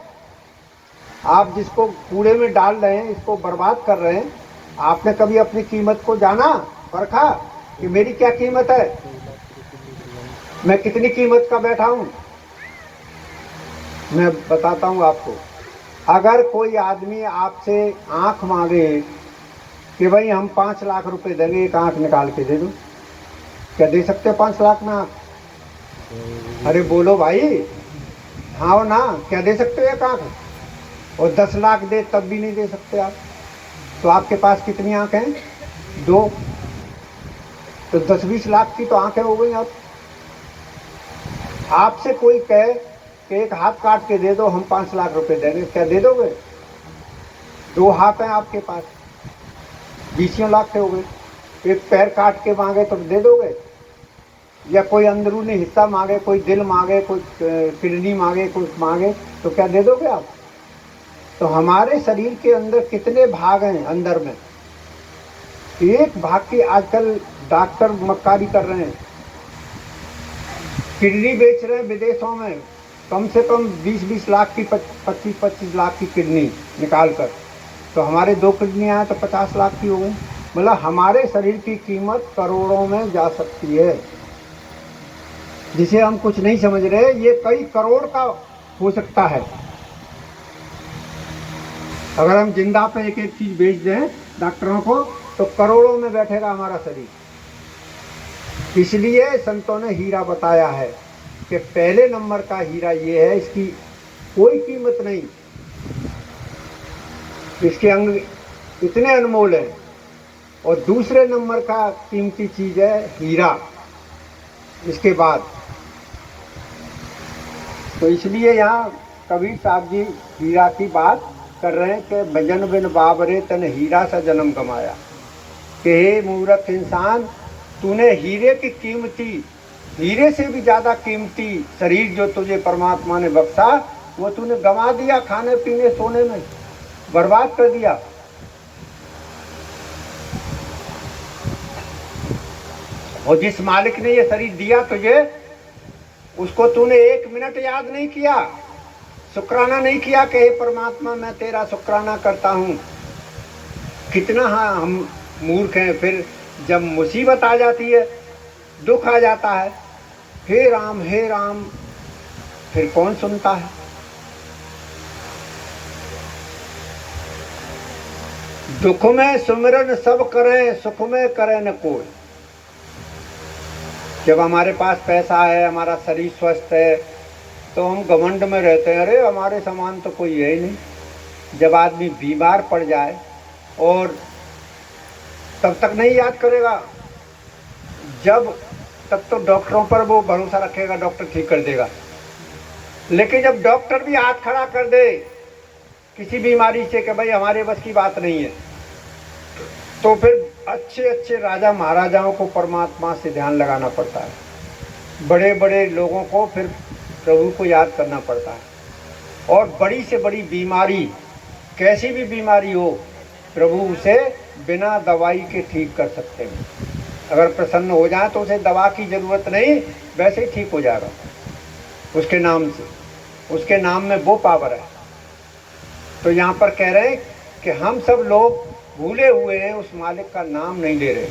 आप जिसको कूड़े में डाल रहे हैं, इसको बर्बाद कर रहे हैं, आपने कभी अपनी कीमत को जाना, परखा कि मेरी क्या कीमत है, मैं कितनी कीमत का बैठा हूं? मैं बताता हूं आपको। अगर कोई आदमी आपसे आंख मांगे कि भाई हम 5 लाख रुपए देंगे, एक आंख निकाल के दे दो, क्या दे सकते हो 5 लाख में आंख? अरे बोलो भाई, हाँ हो ना? क्या दे सकते हो एक आंख? और 10 लाख दे तब भी नहीं दे सकते आप। तो आपके पास कितनी आंख हैं? 2। तो 10-20 लाख की तो आंखें हो गई। आप आपसे कोई कहे कि एक हाथ काट के दे दो, हम 5 लाख रुपए देंगे, क्या दे दोगे? 2 हाथ हैं आपके पास, 20 लाख के हो गए। एक पैर काट के मांगे तो दे दोगे? या कोई अंदरूनी हिस्सा मांगे, कोई दिल मांगे, कोई किडनी मांगे, कुछ मांगे, तो क्या दे दोगे आप? तो हमारे शरीर के अंदर कितने भाग हैं अंदर में? एक भाग की आजकल डॉक्टर मक्कारी कर रहे हैं, किडनी बेच रहे हैं विदेशों में, कम से कम 20-20 लाख की, 25-25 लाख की किडनी निकाल कर। तो हमारे 2 किडनियाँ हैं तो 50 लाख की हो गई। मतलब हमारे शरीर की कीमत करोड़ों में जा सकती है, जिसे हम कुछ नहीं समझ रहे, ये कई करोड़ का हो सकता है। अगर हम जिंदा पे एक एक चीज बेच दें डॉक्टरों को तो करोड़ों में बैठेगा हमारा शरीर। इसलिए संतों ने हीरा बताया है कि पहले नंबर का हीरा ये है, इसकी कोई कीमत नहीं, इसके अंग इतने अनमोल हैं। और दूसरे नंबर का कीमती चीज है हीरा इसके बाद। तो इसलिए यहाँ कबीर साहब जी हीरा की बात कर रहे हैं कि भजन बिन बाबरे तन हीरा सा जन्म कमाया। कि हे मूर्ख इंसान, तूने हीरे की कीमती, हीरे से भी ज्यादा कीमती शरीर जो तुझे परमात्मा ने बख्शा, वो तूने गंवा दिया खाने पीने सोने में, बर्बाद कर दिया। और जिस मालिक ने ये शरीर दिया तुझे, उसको तूने 1 मिनट याद नहीं किया, शुक्राना नहीं किया कि हे परमात्मा मैं तेरा शुक्राना करता हूँ। कितना हाँ हम मूर्ख हैं। फिर जब मुसीबत आ जाती है, दुख आ जाता है, हे राम, फिर कौन सुनता है। दुख में सुमिरन सब करें, सुख में करे न कोई। जब हमारे पास पैसा है, हमारा शरीर स्वस्थ है, तो हम घमंड में रहते हैं, अरे हमारे समान तो कोई है ही नहीं। जब आदमी बीमार पड़ जाए और तब तक नहीं याद करेगा, जब तब तो डॉक्टरों पर वो भरोसा रखेगा, डॉक्टर ठीक कर देगा। लेकिन जब डॉक्टर भी हाथ खड़ा कर दे किसी बीमारी से कि भाई हमारे बस की बात नहीं है, तो फिर अच्छे अच्छे राजा महाराजाओं को परमात्मा से ध्यान लगाना पड़ता है। बड़े बड़े लोगों को फिर प्रभु को याद करना पड़ता है। और बड़ी से बड़ी बीमारी, कैसी भी बीमारी हो, प्रभु उसे बिना दवाई के ठीक कर सकते हैं। अगर प्रसन्न हो जाए तो उसे दवा की ज़रूरत नहीं, वैसे ही ठीक हो जाएगा उसके नाम से। उसके नाम में वो पावर है। तो यहाँ पर कह रहे हैं कि हम सब लोग भूले हुए हैं, उस मालिक का नाम नहीं ले रहे,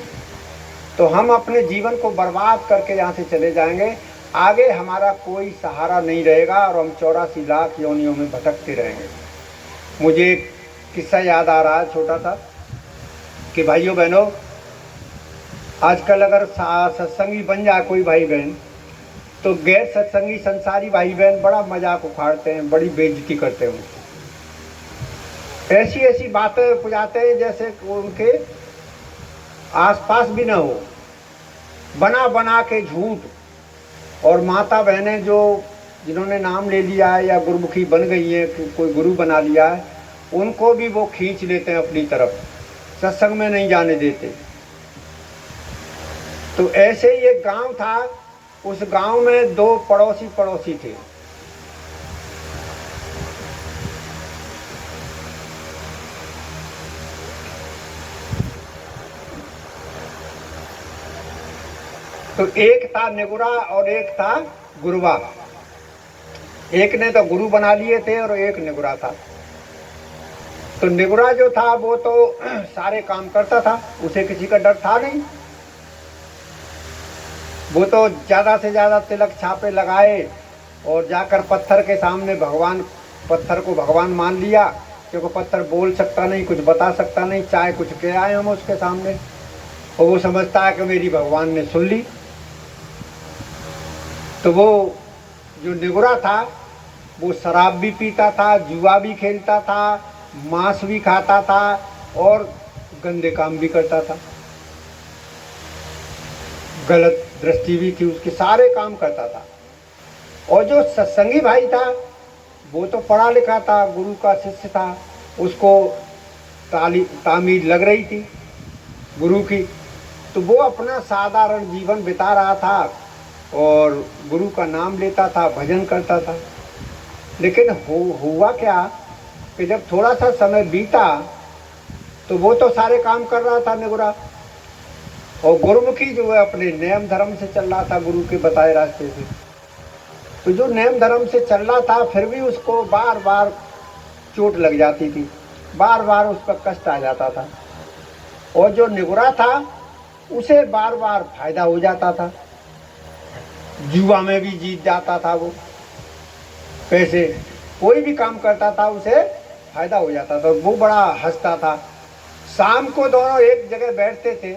तो हम अपने जीवन को बर्बाद करके यहाँ से चले जाएंगे। आगे हमारा कोई सहारा नहीं रहेगा और हम 84 लाख योनियों में भटकते रहेंगे। मुझे एक किस्सा याद आ रहा है छोटा सा, कि भाइयों बहनों, आजकल अगर सत्संगी बन जाए कोई भाई बहन, तो गैर सत्संगी संसारी भाई बहन बड़ा मजाक उखाड़ते हैं, बड़ी बेइज्जती करते हैं उनकी। ऐसी ऐसी बातें पुजाते हैं जैसे उनके आसपास भी ना हो, बना बना के झूठ। और माता बहनें जो जिन्होंने नाम ले लिया है या गुरुमुखी बन गई है, कोई गुरु बना लिया है, उनको भी वो खींच लेते हैं अपनी तरफ, सत्संग में नहीं जाने देते। तो ऐसे ही एक गांव था, उस गांव में 2 पड़ोसी थे। तो एक था निगुरा और एक था गुरुवा। एक ने तो गुरु बना लिए थे और एक निगुरा था। तो निगुरा जो था वो तो सारे काम करता था, उसे किसी का डर था नहीं। वो तो ज्यादा से ज्यादा तिलक छापे लगाए और जाकर पत्थर के सामने पत्थर को भगवान मान लिया, क्योंकि पत्थर बोल सकता नहीं, कुछ बता सकता नहीं, चाहे कुछ कह आए हम उसके सामने, और वो समझता है कि मेरी भगवान ने सुन ली। तो वो जो निगुरा था वो शराब भी पीता था, जुआ भी खेलता था, मांस भी खाता था और गंदे काम भी करता था, गलत दृष्टि भी थी उसके, सारे काम करता था। और जो सत्संगी भाई था वो तो पढ़ा लिखा था, गुरु का शिष्य था, उसको तामील लग रही थी गुरु की, तो वो अपना साधारण जीवन बिता रहा था और गुरु का नाम लेता था, भजन करता था। लेकिन हुआ क्या कि जब थोड़ा सा समय बीता तो वो तो सारे काम कर रहा था निगुरा, और गुरुमुखी जो है अपने नियम धर्म से चल रहा था, गुरु के बताए रास्ते से। तो जो नियम धर्म से चल रहा था फिर भी उसको बार बार चोट लग जाती थी, बार बार उस पर कष्ट आ जाता था, और जो निगुरा था उसे बार बार फायदा हो जाता था, जुआ में भी जीत जाता था वो पैसे, कोई भी काम करता था उसे फायदा हो जाता था, वो बड़ा हंसता था। शाम को दोनों एक जगह बैठते थे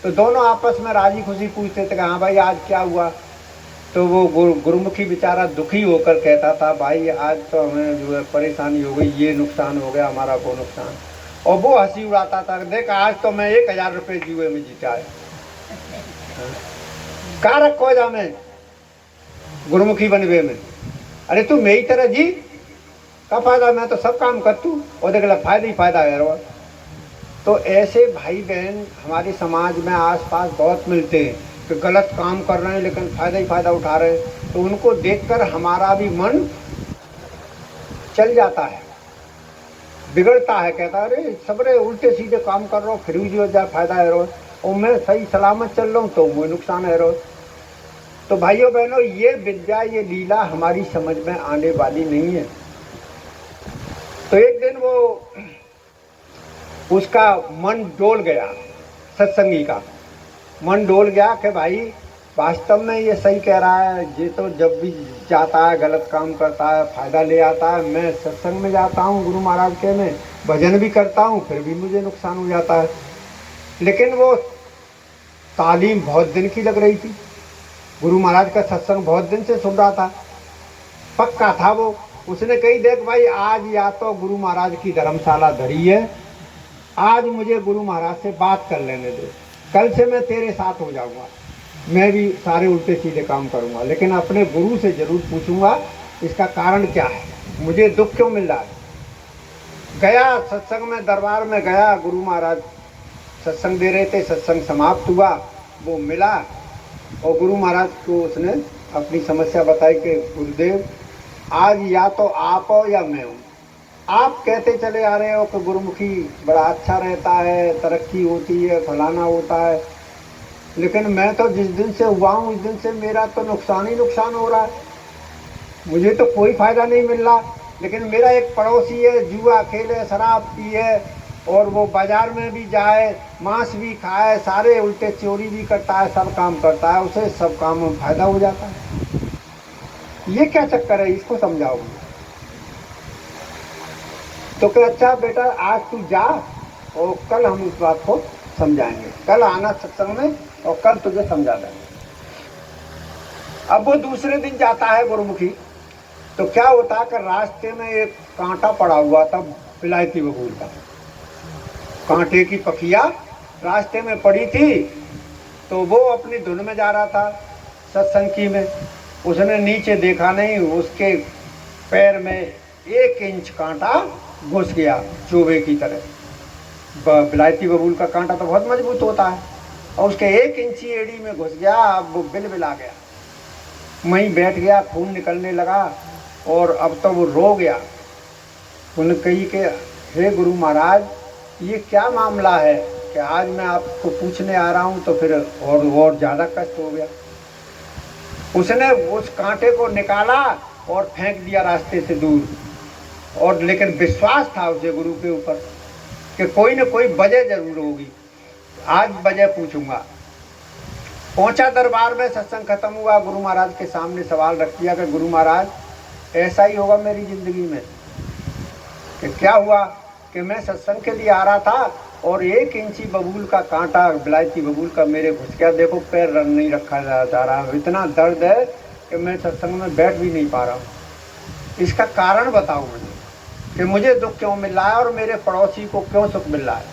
तो दोनों आपस में राजी खुशी पूछते थे कि हाँ भाई आज क्या हुआ। तो वो गुरुमुखी बेचारा दुखी होकर कहता था, भाई आज तो हमें जो है परेशानी हो गई, ये नुकसान हो गया हमारा, वो नुकसान। और वो हंसी उड़ाता था, देख आज तो मैं 1000 रुपये जुए में जीता है। कहा रखो जा मैं गुरुमुखी बनवे में, अरे तू मेरी तरह जी का फायदा, मैं तो सब काम कर तू और देख ला फायदा ही फायदा है रो। तो ऐसे भाई बहन हमारे समाज में आसपास बहुत मिलते हैं कि गलत काम कर रहे हैं लेकिन फायदा ही फायदा उठा रहे हैं, तो उनको देखकर हमारा भी मन चल जाता है, बिगड़ता है, कहता है अरे सबरे उल्टे सीधे काम कर रहा हूँ फिर भी जो जा फायदा है रो, और मैं सही सलामत चल रहा हूँ तो मुझे नुकसान है रो। तो भाइयों बहनों, ये विद्या, ये लीला हमारी समझ में आने वाली नहीं है। तो एक दिन वो उसका मन डोल गया, सत्संगी का मन डोल गया कि भाई वास्तव में ये सही कह रहा है, ये तो जब भी जाता है गलत काम करता है फायदा ले आता है, मैं सत्संग में जाता हूँ गुरु महाराज के में भजन भी करता हूँ फिर भी मुझे नुकसान हो जाता है। लेकिन वो तालीम बहुत दिन की लग रही थी, गुरु महाराज का सत्संग बहुत दिन से सुन रहा था, पक्का था वो। उसने कही देख भाई आज या तो गुरु महाराज की धर्मशाला धरी है, आज मुझे गुरु महाराज से बात कर लेने दे, कल से मैं तेरे साथ हो जाऊंगा, मैं भी सारे उल्टे सीधे काम करूंगा, लेकिन अपने गुरु से जरूर पूछूंगा इसका कारण क्या है, मुझे दुख क्यों मिल रहा है। गया सत्संग में, दरबार में गया, गुरु महाराज सत्संग दे रहे थे, सत्संग समाप्त हुआ, वो मिला और गुरु महाराज को उसने अपनी समस्या बताई कि गुरुदेव आज या तो आप हो या मैं हूँ, आप कहते चले आ रहे हो कि गुरुमुखी बड़ा अच्छा रहता है, तरक्की होती है, फलाना होता है, लेकिन मैं तो जिस दिन से हुआ हूँ उस दिन से मेरा तो नुकसान ही नुकसान हो रहा है, मुझे तो कोई फायदा नहीं मिल रहा। लेकिन मेरा एक पड़ोसी है, जुआ खेले, शराब पिए और वो बाजार में भी जाए, मांस भी खाए, सारे उल्टे चोरी भी करता है, सब काम करता है, उसे सब काम में फायदा हो जाता है। ये क्या चक्कर है, इसको समझाओ। तो कह अच्छा बेटा आज तू जा और कल हम इस बात को समझाएंगे, कल आना सत्संग में और कल तुझे समझा देंगे। अब वो दूसरे दिन जाता है गुरुमुखी, तो क्या होता कि रास्ते में एक कांटा पड़ा हुआ था, विलायती बबूल का, कांटे की पखिया रास्ते में पड़ी थी। तो वो अपनी धुन में जा रहा था सत्संग की में, उसने नीचे देखा नहीं, उसके पैर में 1 इंच कांटा घुस गया चोबे की तरह। विलायती बबूल का कांटा तो बहुत मजबूत होता है, और उसके 1 इंची एड़ी में घुस गया। अब वो बिलबिला गया, वहीं बैठ गया, खून निकलने लगा और अब तो वो रो गया। उन्होंने कही कि हे गुरु महाराज ये क्या मामला है कि आज मैं आपको पूछने आ रहा हूँ तो फिर और ज़्यादा कष्ट हो गया। उसने उस कांटे को निकाला और फेंक दिया रास्ते से दूर, और लेकिन विश्वास था उसे गुरु के ऊपर कि कोई न कोई वजह जरूर होगी, आज वजह पूछूंगा। पहुंचा दरबार में, सत्संग खत्म हुआ, गुरु महाराज के सामने सवाल रख दिया कि गुरु महाराज ऐसा ही होगा मेरी ज़िंदगी में कि क्या हुआ कि मैं सत्संग के लिए आ रहा था और 1 इंची बबूल का कांटा, विलायती बबूल का, मेरे घुस गया, देखो पैर रन नहीं रखा जा रहा, इतना दर्द है कि मैं सत्संग में बैठ भी नहीं पा रहा हूँ, इसका कारण बताओ मुझे कि मुझे दुख क्यों मिल रहा है और मेरे पड़ोसी को क्यों सुख मिल रहा है।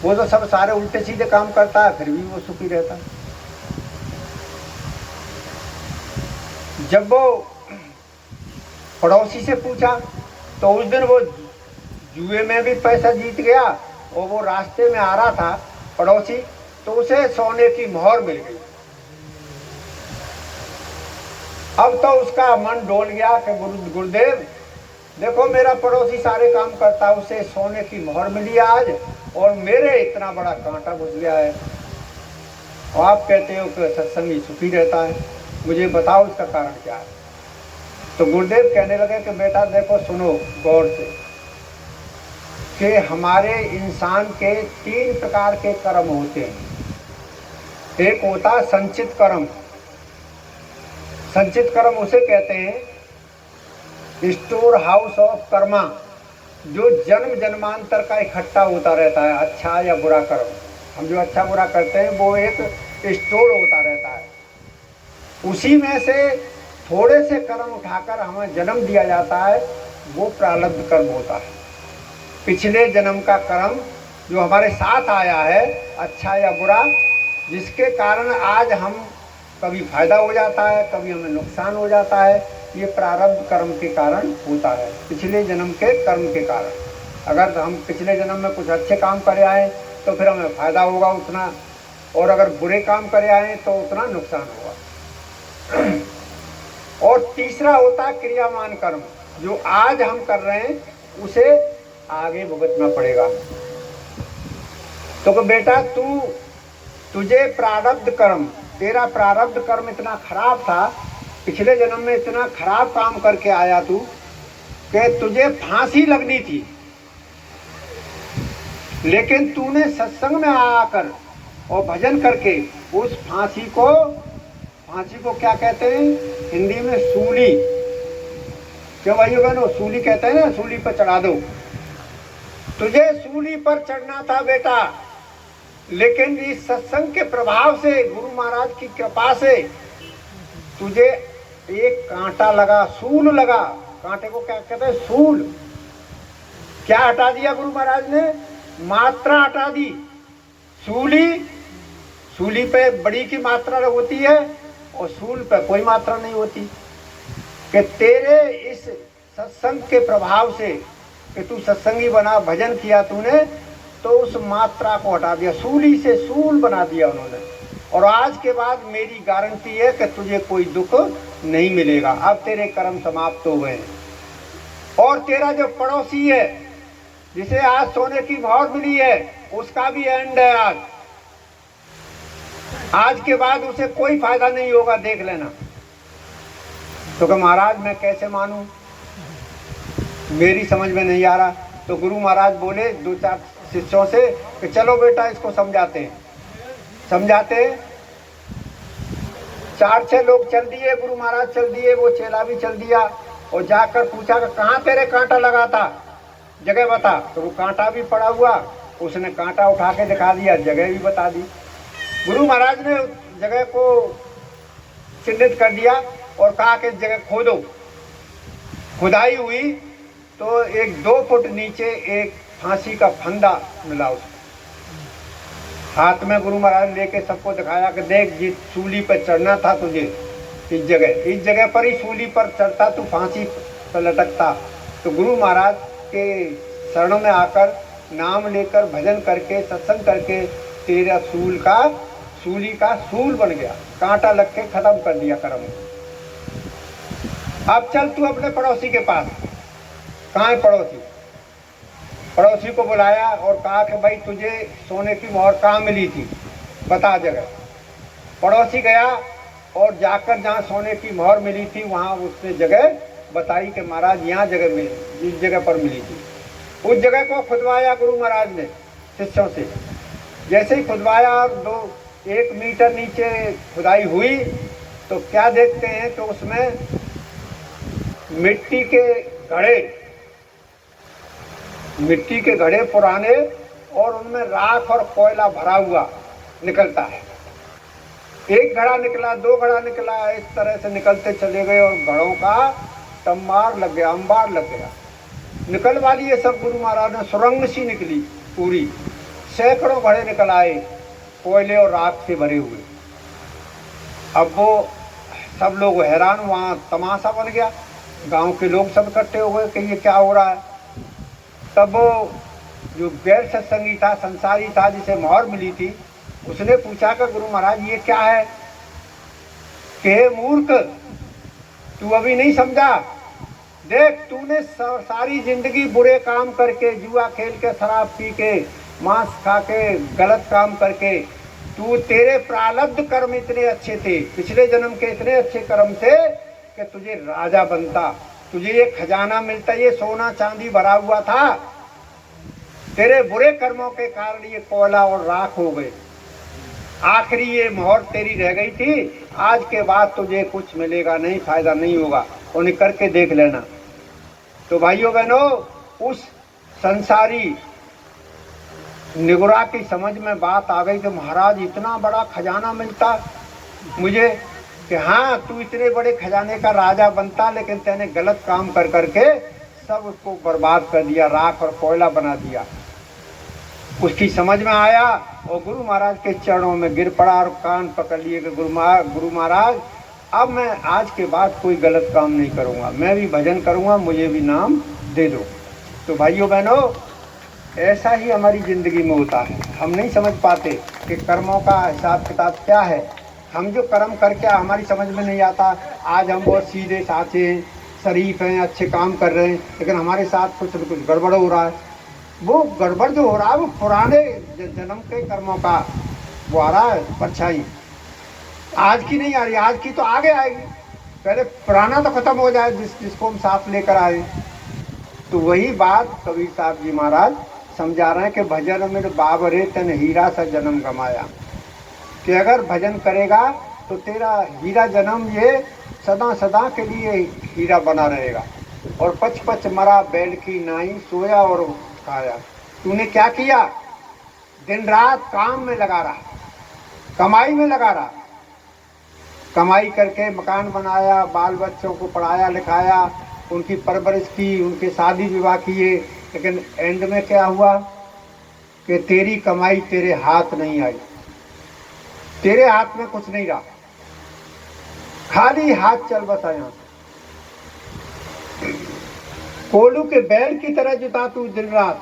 वो तो सब सारे उल्टे सीधे काम करता है फिर भी वो सुखी रहता है। जब वो पड़ोसी से पूछा तो उस दिन वो जुए में भी पैसा जीत गया, और वो रास्ते में आ रहा था पड़ोसी, तो उसे सोने की मोहर मिल गई। अब तो उसका मन डोल गया कि गुरुदेव देखो मेरा पड़ोसी सारे काम करता है, उसे सोने की मोहर मिली आज और मेरे इतना बड़ा कांटा घुस गया है, और आप कहते हो कि सत्संगी सुखी रहता है, मुझे बताओ इसका कारण क्या है। तो गुरुदेव कहने लगे कि बेटा देखो सुनो गौर से, कि हमारे इंसान के 3 प्रकार के कर्म होते हैं। एक होता है संचित कर्म। संचित कर्म उसे कहते हैं स्टोर हाउस ऑफ कर्मा, जो जन्म जन्मांतर का इकट्ठा होता रहता है, अच्छा या बुरा कर्म। हम जो अच्छा बुरा करते हैं वो एक स्टोर होता रहता है, उसी में से थोड़े से कर्म उठाकर हमें जन्म दिया जाता है, वो प्रारब्ध कर्म होता है। पिछले जन्म का कर्म जो हमारे साथ आया है, अच्छा या बुरा, जिसके कारण आज हम कभी फायदा हो जाता है, कभी हमें नुकसान हो जाता है, ये प्रारब्ध कर्म के कारण होता है, पिछले जन्म के कर्म के कारण। अगर हम पिछले जन्म में कुछ अच्छे काम करे आए तो फिर हमें फायदा होगा उतना, और अगर बुरे काम करे आए तो उतना नुकसान होगा। और तीसरा होता है क्रियामान कर्म, जो आज हम कर रहे हैं उसे आगे भुगतना पड़ेगा। तो बेटा तुझे प्रारब्ध कर्म, तेरा प्रारब्ध कर्म इतना खराब था, पिछले जन्म में इतना खराब काम करके आया तू कि तुझे फांसी लगनी थी, लेकिन तूने सत्संग में आकर और भजन करके उस फांसी को क्या कहते हैं हिंदी में, सूली। क्यों भाइयों बहनों, सूली कहते हैं ना, सूली पर चढ़ा दो। तुझे सूली पर चढ़ना था बेटा, लेकिन इस सत्संग के प्रभाव से, गुरु महाराज की कृपा से तुझे एक कांटा लगा, सूल लगा। कांटे को क्या कहते हैं? सूल। क्या हटा दिया गुरु महाराज ने? मात्रा हटा दी। सूली पे बड़ी की मात्रा होती है और सूल पे कोई मात्रा नहीं होती। कि तेरे इस सत्संग के प्रभाव से, कि तू सत्संगी बना, भजन किया तूने, तो उस मात्रा को हटा दिया, सूली से सूल बना दिया उन्होंने। और आज के बाद मेरी गारंटी है कि तुझे कोई दुख नहीं मिलेगा। अब तेरे कर्म समाप्त हो गए। और तेरा जो पड़ोसी है, जिसे आज सोने की मोहर मिली है, उसका भी एंड है आज। आज के बाद उसे कोई फायदा नहीं होगा, देख लेना। तो कि महाराज मैं कैसे मानूं, मेरी समझ में नहीं आ रहा। तो गुरु महाराज बोले 2-4 शिष्यों से कि चलो बेटा इसको समझाते हैं। 4-6 लोग चल दिए, गुरु महाराज चल दिए, वो चेला भी चल दिया, और जाकर पूछा कि कहाँ तेरे कांटा लगा था, जगह बता। तो वो कांटा भी पड़ा हुआ, उसने कांटा उठा के दिखा दिया, जगह भी बता दी। गुरु महाराज ने जगह को चिन्हित कर दिया और कहा कि जगह खोदो। खुदाई हुई तो 1-2 फुट नीचे एक फांसी का फंदा मिला उसको। हाथ में गुरु महाराज लेके सबको दिखाया कि देख, जिस सूली पर चढ़ना था तुझे, इस जगह पर ही सूली पर चढ़ता, तू फांसी पर लटकता। तो गुरु महाराज के शरणों में आकर, नाम लेकर, भजन करके, सत्संग करके, तेरा सूली का सूल बन गया, कांटा लग के खत्म कर दिया कर्म। अब चल तू अपने पड़ोसी के पास। कहाँ है पड़ोसी? पड़ोसी को बुलाया और कहा कि भाई तुझे सोने की मोहर कहाँ मिली थी, बता जगह। पड़ोसी गया और जाकर जहाँ सोने की मोहर मिली थी वहाँ उसने जगह बताई कि महाराज यहाँ जगह मिली, इस जगह पर मिली थी। उस जगह को खुदवाया गुरु महाराज ने शिष्यों से। जैसे ही खुदवाया, 1 मीटर नीचे खुदाई हुई तो क्या देखते हैं कि उसमें मिट्टी के घड़े पुराने, और उनमें राख और कोयला भरा हुआ निकलता है। 1 घड़ा निकला, 2 घड़ा निकला, इस तरह से निकलते चले गए और घड़ों का अंबार लग गया। निकल वाली ये सब गुरु महाराज ने, सुरंग सी निकली पूरी, सैकड़ों घड़े निकल आए, कोयले और राख से भरे हुए। अब वो सब लोग हैरान, वहाँ तमाशा बन गया, गांव के लोग सब इकट्ठे हो गए कि ये क्या हो रहा है। तब वो जो गैर सत्संगी था, संसारी था, जिसे मोहर मिली थी, उसने पूछा कि गुरु महाराज ये क्या है? कि हे मूर्ख, तू अभी नहीं समझा। देख, तूने सारी जिंदगी बुरे काम करके, जुआ खेल के, शराब पी के, मांस खा के, गलत काम करके, तेरे प्रारब्ध कर्म इतने अच्छे थे, पिछले जन्म के इतने अच्छे कर्म थे कि तुझे राजा बनता, तुझे ये खजाना मिलता, ये सोना चांदी भरा हुआ था। तेरे बुरे कर्मों के कारण ये कोयला और राख हो गए। आखिरी ये मोहर तेरी रह गई थी, आज के बाद तुझे कुछ मिलेगा नहीं, फायदा नहीं होगा, उन्हें करके देख लेना। तो भाइयों बहनों, उस संसारी निगुरा की समझ में बात आ गई कि महाराज इतना बड़ा खजाना मिलता मुझे, कि हाँ तू इतने बड़े खजाने का राजा बनता, लेकिन तेने गलत काम कर करके सब उसको बर्बाद कर दिया, राख और कोयला बना दिया। उसकी समझ में आया और गुरु महाराज के चरणों में गिर पड़ा और कान पकड़ लिए कि गुरु महाराज अब मैं आज के बाद कोई गलत काम नहीं करूँगा, मैं भी भजन करूँगा, मुझे भी नाम दे दो। तो भाइयों बहनों, ऐसा ही हमारी ज़िंदगी में होता है। हम नहीं समझ पाते कि कर्मों का हिसाब किताब क्या है। हम जो कर्म करके हमारी समझ में नहीं आता। आज हम बहुत सीधे साचे हैं, शरीफ हैं, अच्छे काम कर रहे हैं, लेकिन हमारे साथ कुछ न कुछ गड़बड़ हो रहा है। वो गड़बड़ जो हो रहा है वो पुराने जन्म के कर्मों का वो आ रहा है परछाई, आज की नहीं आ रही। आज की तो आगे आएगी, पहले पुराना तो खत्म हो जाए जिसको हम साथ लेकर आए। तो वही बात कबीर साहब जी महाराज समझा रहे हैं कि भजन में बाबरे तन हीरा सा जन्म कमाया, कि अगर भजन करेगा तो तेरा हीरा जन्म ये सदा सदा के लिए हीरा बना रहेगा। और पच पच मरा बैल की नाई, सोया और खाया। तूने क्या किया? दिन रात काम में लगा रहा, कमाई में लगा रहा, कमाई करके मकान बनाया, बाल बच्चों को पढ़ाया लिखाया, उनकी परवरिश की, उनके शादी विवाह किए, लेकिन एंड में क्या हुआ कि तेरी कमाई तेरे हाथ नहीं आई, तेरे हाथ में कुछ नहीं रहा, खाली हाथ चल बसा। यहाँ कोलू के बैल की तरह जुता तू दिन रात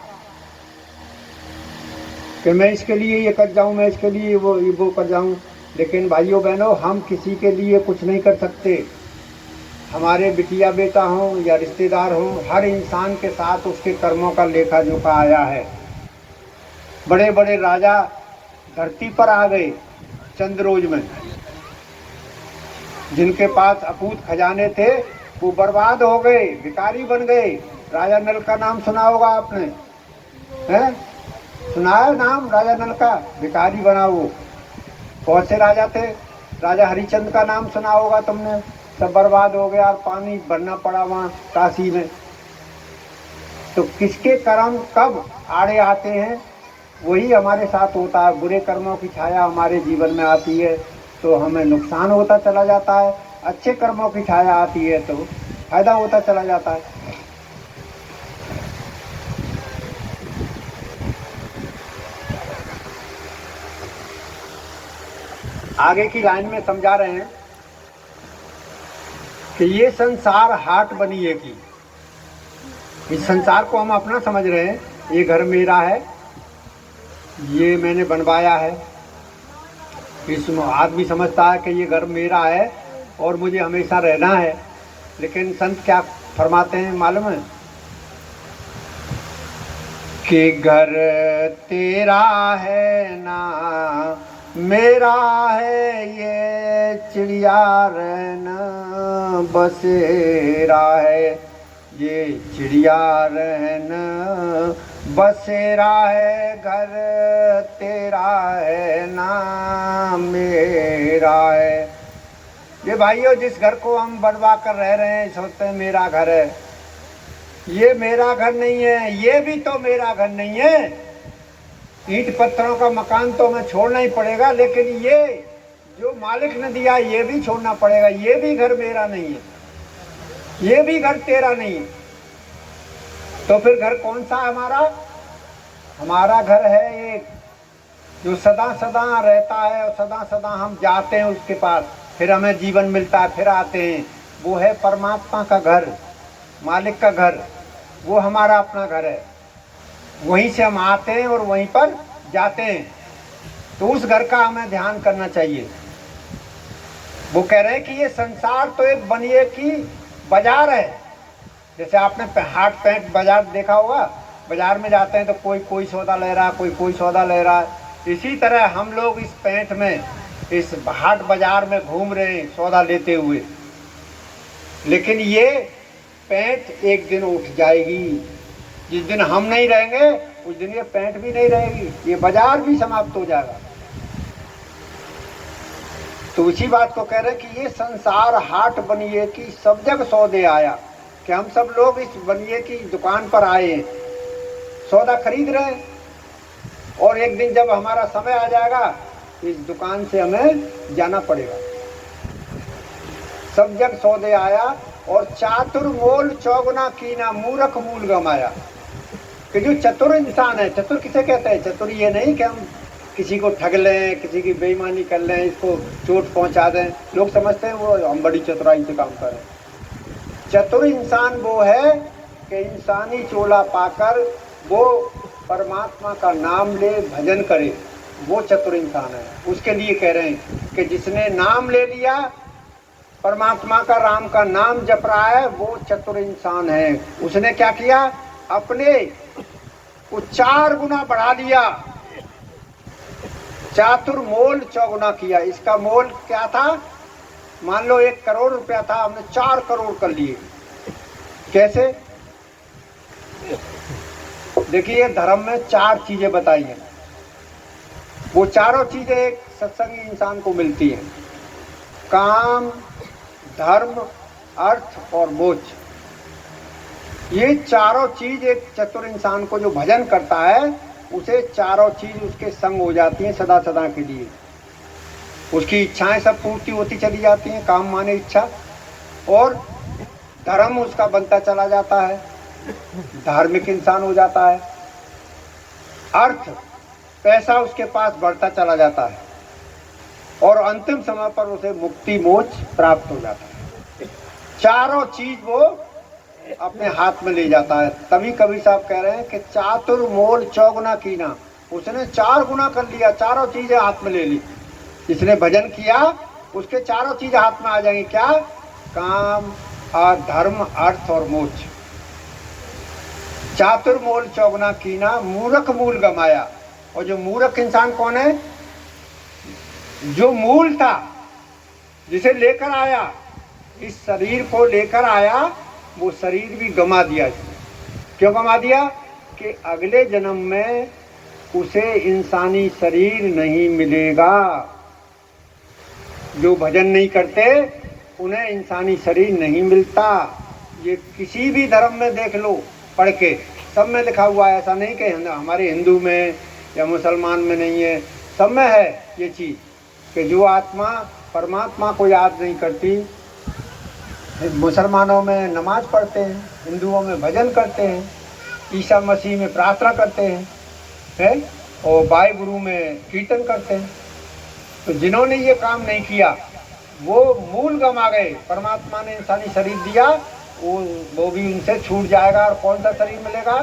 कि मैं इसके लिए ये कर जाऊं, मैं इसके लिए वो कर जाऊं। लेकिन भाइयों बहनों, हम किसी के लिए कुछ नहीं कर सकते। हमारे बिटिया बेटा हों या रिश्तेदार हों, हर इंसान के साथ उसके कर्मों का लेखा जोखा आया है। बड़े बड़े राजा धरती पर आ गए चंद रोज में, जिनके पास अकूत खजाने थे वो बर्बाद हो गए, भिखारी बन गए। राजा नल का नाम सुना होगा आपने, हैं? सुना है नाम राजा नल का? भिखारी बना वो। कौन से राजा थे? राजा हरिश्चंद्र का नाम सुना होगा तुमने। सब बर्बाद हो गया और पानी भरना पड़ा वहाँ काशी में। तो किसके कर्म कब आड़े आते हैं वही हमारे साथ होता है। बुरे कर्मों की छाया हमारे जीवन में आती है तो हमें नुकसान होता चला जाता है, अच्छे कर्मों की छाया आती है तो फायदा होता चला जाता है। आगे की लाइन में समझा रहे हैं कि ये संसार हाट बनी है कि इस संसार को हम अपना समझ रहे हैं। ये घर मेरा है, ये मैंने बनवाया है। इस आदमी समझता है कि ये घर मेरा है और मुझे हमेशा रहना है। लेकिन संत क्या फरमाते हैं मालूम है कि घर तेरा है ना मेरा है, ये चिड़िया रहना बसेरा है, ये चिड़िया रहना बसेरा है। घर तेरा है ना मेरा है। ये भाइयों, जिस घर को हम बनवा कर रह रहे हैं, सोचते हैं मेरा घर है, ये मेरा घर नहीं है। ये भी तो मेरा घर नहीं है। ईंट पत्थरों का मकान तो हमें छोड़ना ही पड़ेगा, लेकिन ये जो मालिक ने दिया ये भी छोड़ना पड़ेगा। ये भी घर मेरा नहीं है, ये भी घर तेरा नहीं है। तो फिर घर कौन सा है हमारा? हमारा घर है एक जो सदा सदा रहता है और सदा सदा हम जाते हैं उसके पास, फिर हमें जीवन मिलता है, फिर आते हैं। वो है परमात्मा का घर, मालिक का घर। वो हमारा अपना घर है, वहीं से हम आते हैं और वहीं पर जाते हैं। तो उस घर का हमें ध्यान करना चाहिए। वो कह रहे हैं कि ये संसार तो एक बनिए की बाजार है। जैसे आपने हाट पैंट बाजार देखा होगा, बाजार में जाते हैं तो कोई कोई सौदा ले रहा है, कोई कोई सौदा ले रहा है। इसी तरह हम लोग इस पैंट में, इस हाट बाजार में घूम रहे हैं सौदा लेते हुए। लेकिन ये पैंट एक दिन उठ जाएगी। जिस दिन हम नहीं रहेंगे उस दिन ये पैंट भी नहीं रहेगी, ये बाजार भी समाप्त हो जाएगा। तो इसी बात को कह रहे हैं कि ये संसार हाट बनिए कि सब जग सौदे आया, कि हम सब लोग इस बनिए की दुकान पर आए हैं, सौदा खरीद रहे हैं, और एक दिन जब हमारा समय आ जाएगा इस दुकान से हमें जाना पड़ेगा। सब जग सौदे आया और चातुर मोल चौगुना कीना मूर्ख मूल गमाया। कि जो चतुर इंसान है, चतुर किसे कहते हैं? चतुर ये नहीं कि हम किसी को ठग लें, किसी की बेईमानी कर लें, इसको चोट पहुंचा दें। लोग समझते हैं वो हम बड़ी चतुराई से काम करें। चतुर इंसान वो है कि इंसानी चोला पाकर वो परमात्मा का नाम ले, भजन करे, वो चतुर इंसान है। उसके लिए कह रहे हैं कि जिसने नाम ले लिया परमात्मा का, राम का नाम जप रहा है, वो चतुर इंसान है। उसने क्या किया? अपने को 4 गुना बढ़ा दिया। चातुर मोल चौगुना किया। इसका मोल क्या था? मान लो 1 करोड़ रुपया था, हमने 4 करोड़ कर लिए। कैसे? देखिए धर्म में 4 चीजें बताई हैं, वो चारों चीजें एक सत्संगी इंसान को मिलती हैं। काम, धर्म, अर्थ और मोक्ष। ये चारों चीज एक चतुर इंसान को जो भजन करता है उसे चारों चीज उसके संग हो जाती हैं सदा सदा के लिए। उसकी इच्छाएं सब पूर्ति होती चली जाती हैं, काम माने इच्छा, और धर्म उसका बनता चला जाता है, धार्मिक इंसान हो जाता है। अर्थ, पैसा उसके पास बढ़ता चला जाता है, और अंतिम समय पर उसे मुक्ति मोक्ष प्राप्त हो जाता है। चारों चीज वो अपने हाथ में ले जाता है। तभी कबीर साहब कह रहे हैं कि चातुर मोल चौगुना कीना। उसने 4 गुना कर लिया, चारों चीजें हाथ में ले ली। जिसने भजन किया उसके चारों चीजें हाथ में आ जाएंगी। क्या? काम, धर्म, अर्थ और मोक्ष। चातुर मोल चौगुना कीना मूर्ख मूल गमाया। और जो मूर्ख इंसान कौन है? जो मूल था, जिसे लेकर आया, इस शरीर को लेकर आया, वो शरीर भी गमा दिया। क्यों गमा दिया? कि अगले जन्म में उसे इंसानी शरीर नहीं मिलेगा। जो भजन नहीं करते उन्हें इंसानी शरीर नहीं मिलता। ये किसी भी धर्म में देख लो, पढ़ के, सब में लिखा हुआ है। ऐसा नहीं कि हमारे हिंदू में या मुसलमान में नहीं है, सब में है ये चीज़ कि जो आत्मा परमात्मा को याद नहीं करती, मुसलमानों में नमाज पढ़ते हैं, हिंदुओं में भजन करते हैं, ईसा मसीह में प्रार्थना करते हैं, और बाई गुरु में कीर्तन करते हैं। तो जिन्होंने ये काम नहीं किया वो मूल गमा गए। परमात्मा ने इंसानी शरीर दिया, वो भी उनसे छूट जाएगा। और कौन सा शरीर मिलेगा?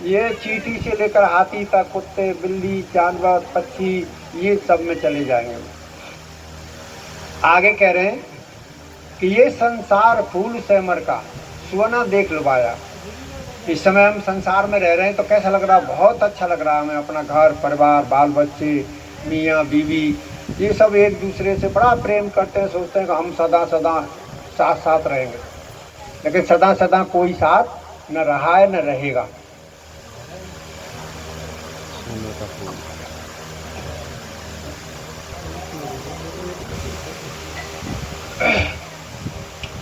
ये चींटी से लेकर हाथी तक, कुत्ते, बिल्ली, जानवर, पक्षी, ये सब में चले जाएंगे। आगे कह रहे हैं कि ये संसार फूल से मर का सुवना देख लुभाया। इस समय हम संसार में रह रहे हैं तो कैसा लग रहा? बहुत अच्छा लग रहा है हमें। अपना घर परिवार, बाल बच्चे, मियाँ बीवी, ये सब एक दूसरे से बड़ा प्रेम करते हैं, सोचते हैं कि हम सदा सदा साथ साथ रहेंगे। लेकिन सदा सदा कोई साथ न रहा है न रहेगा।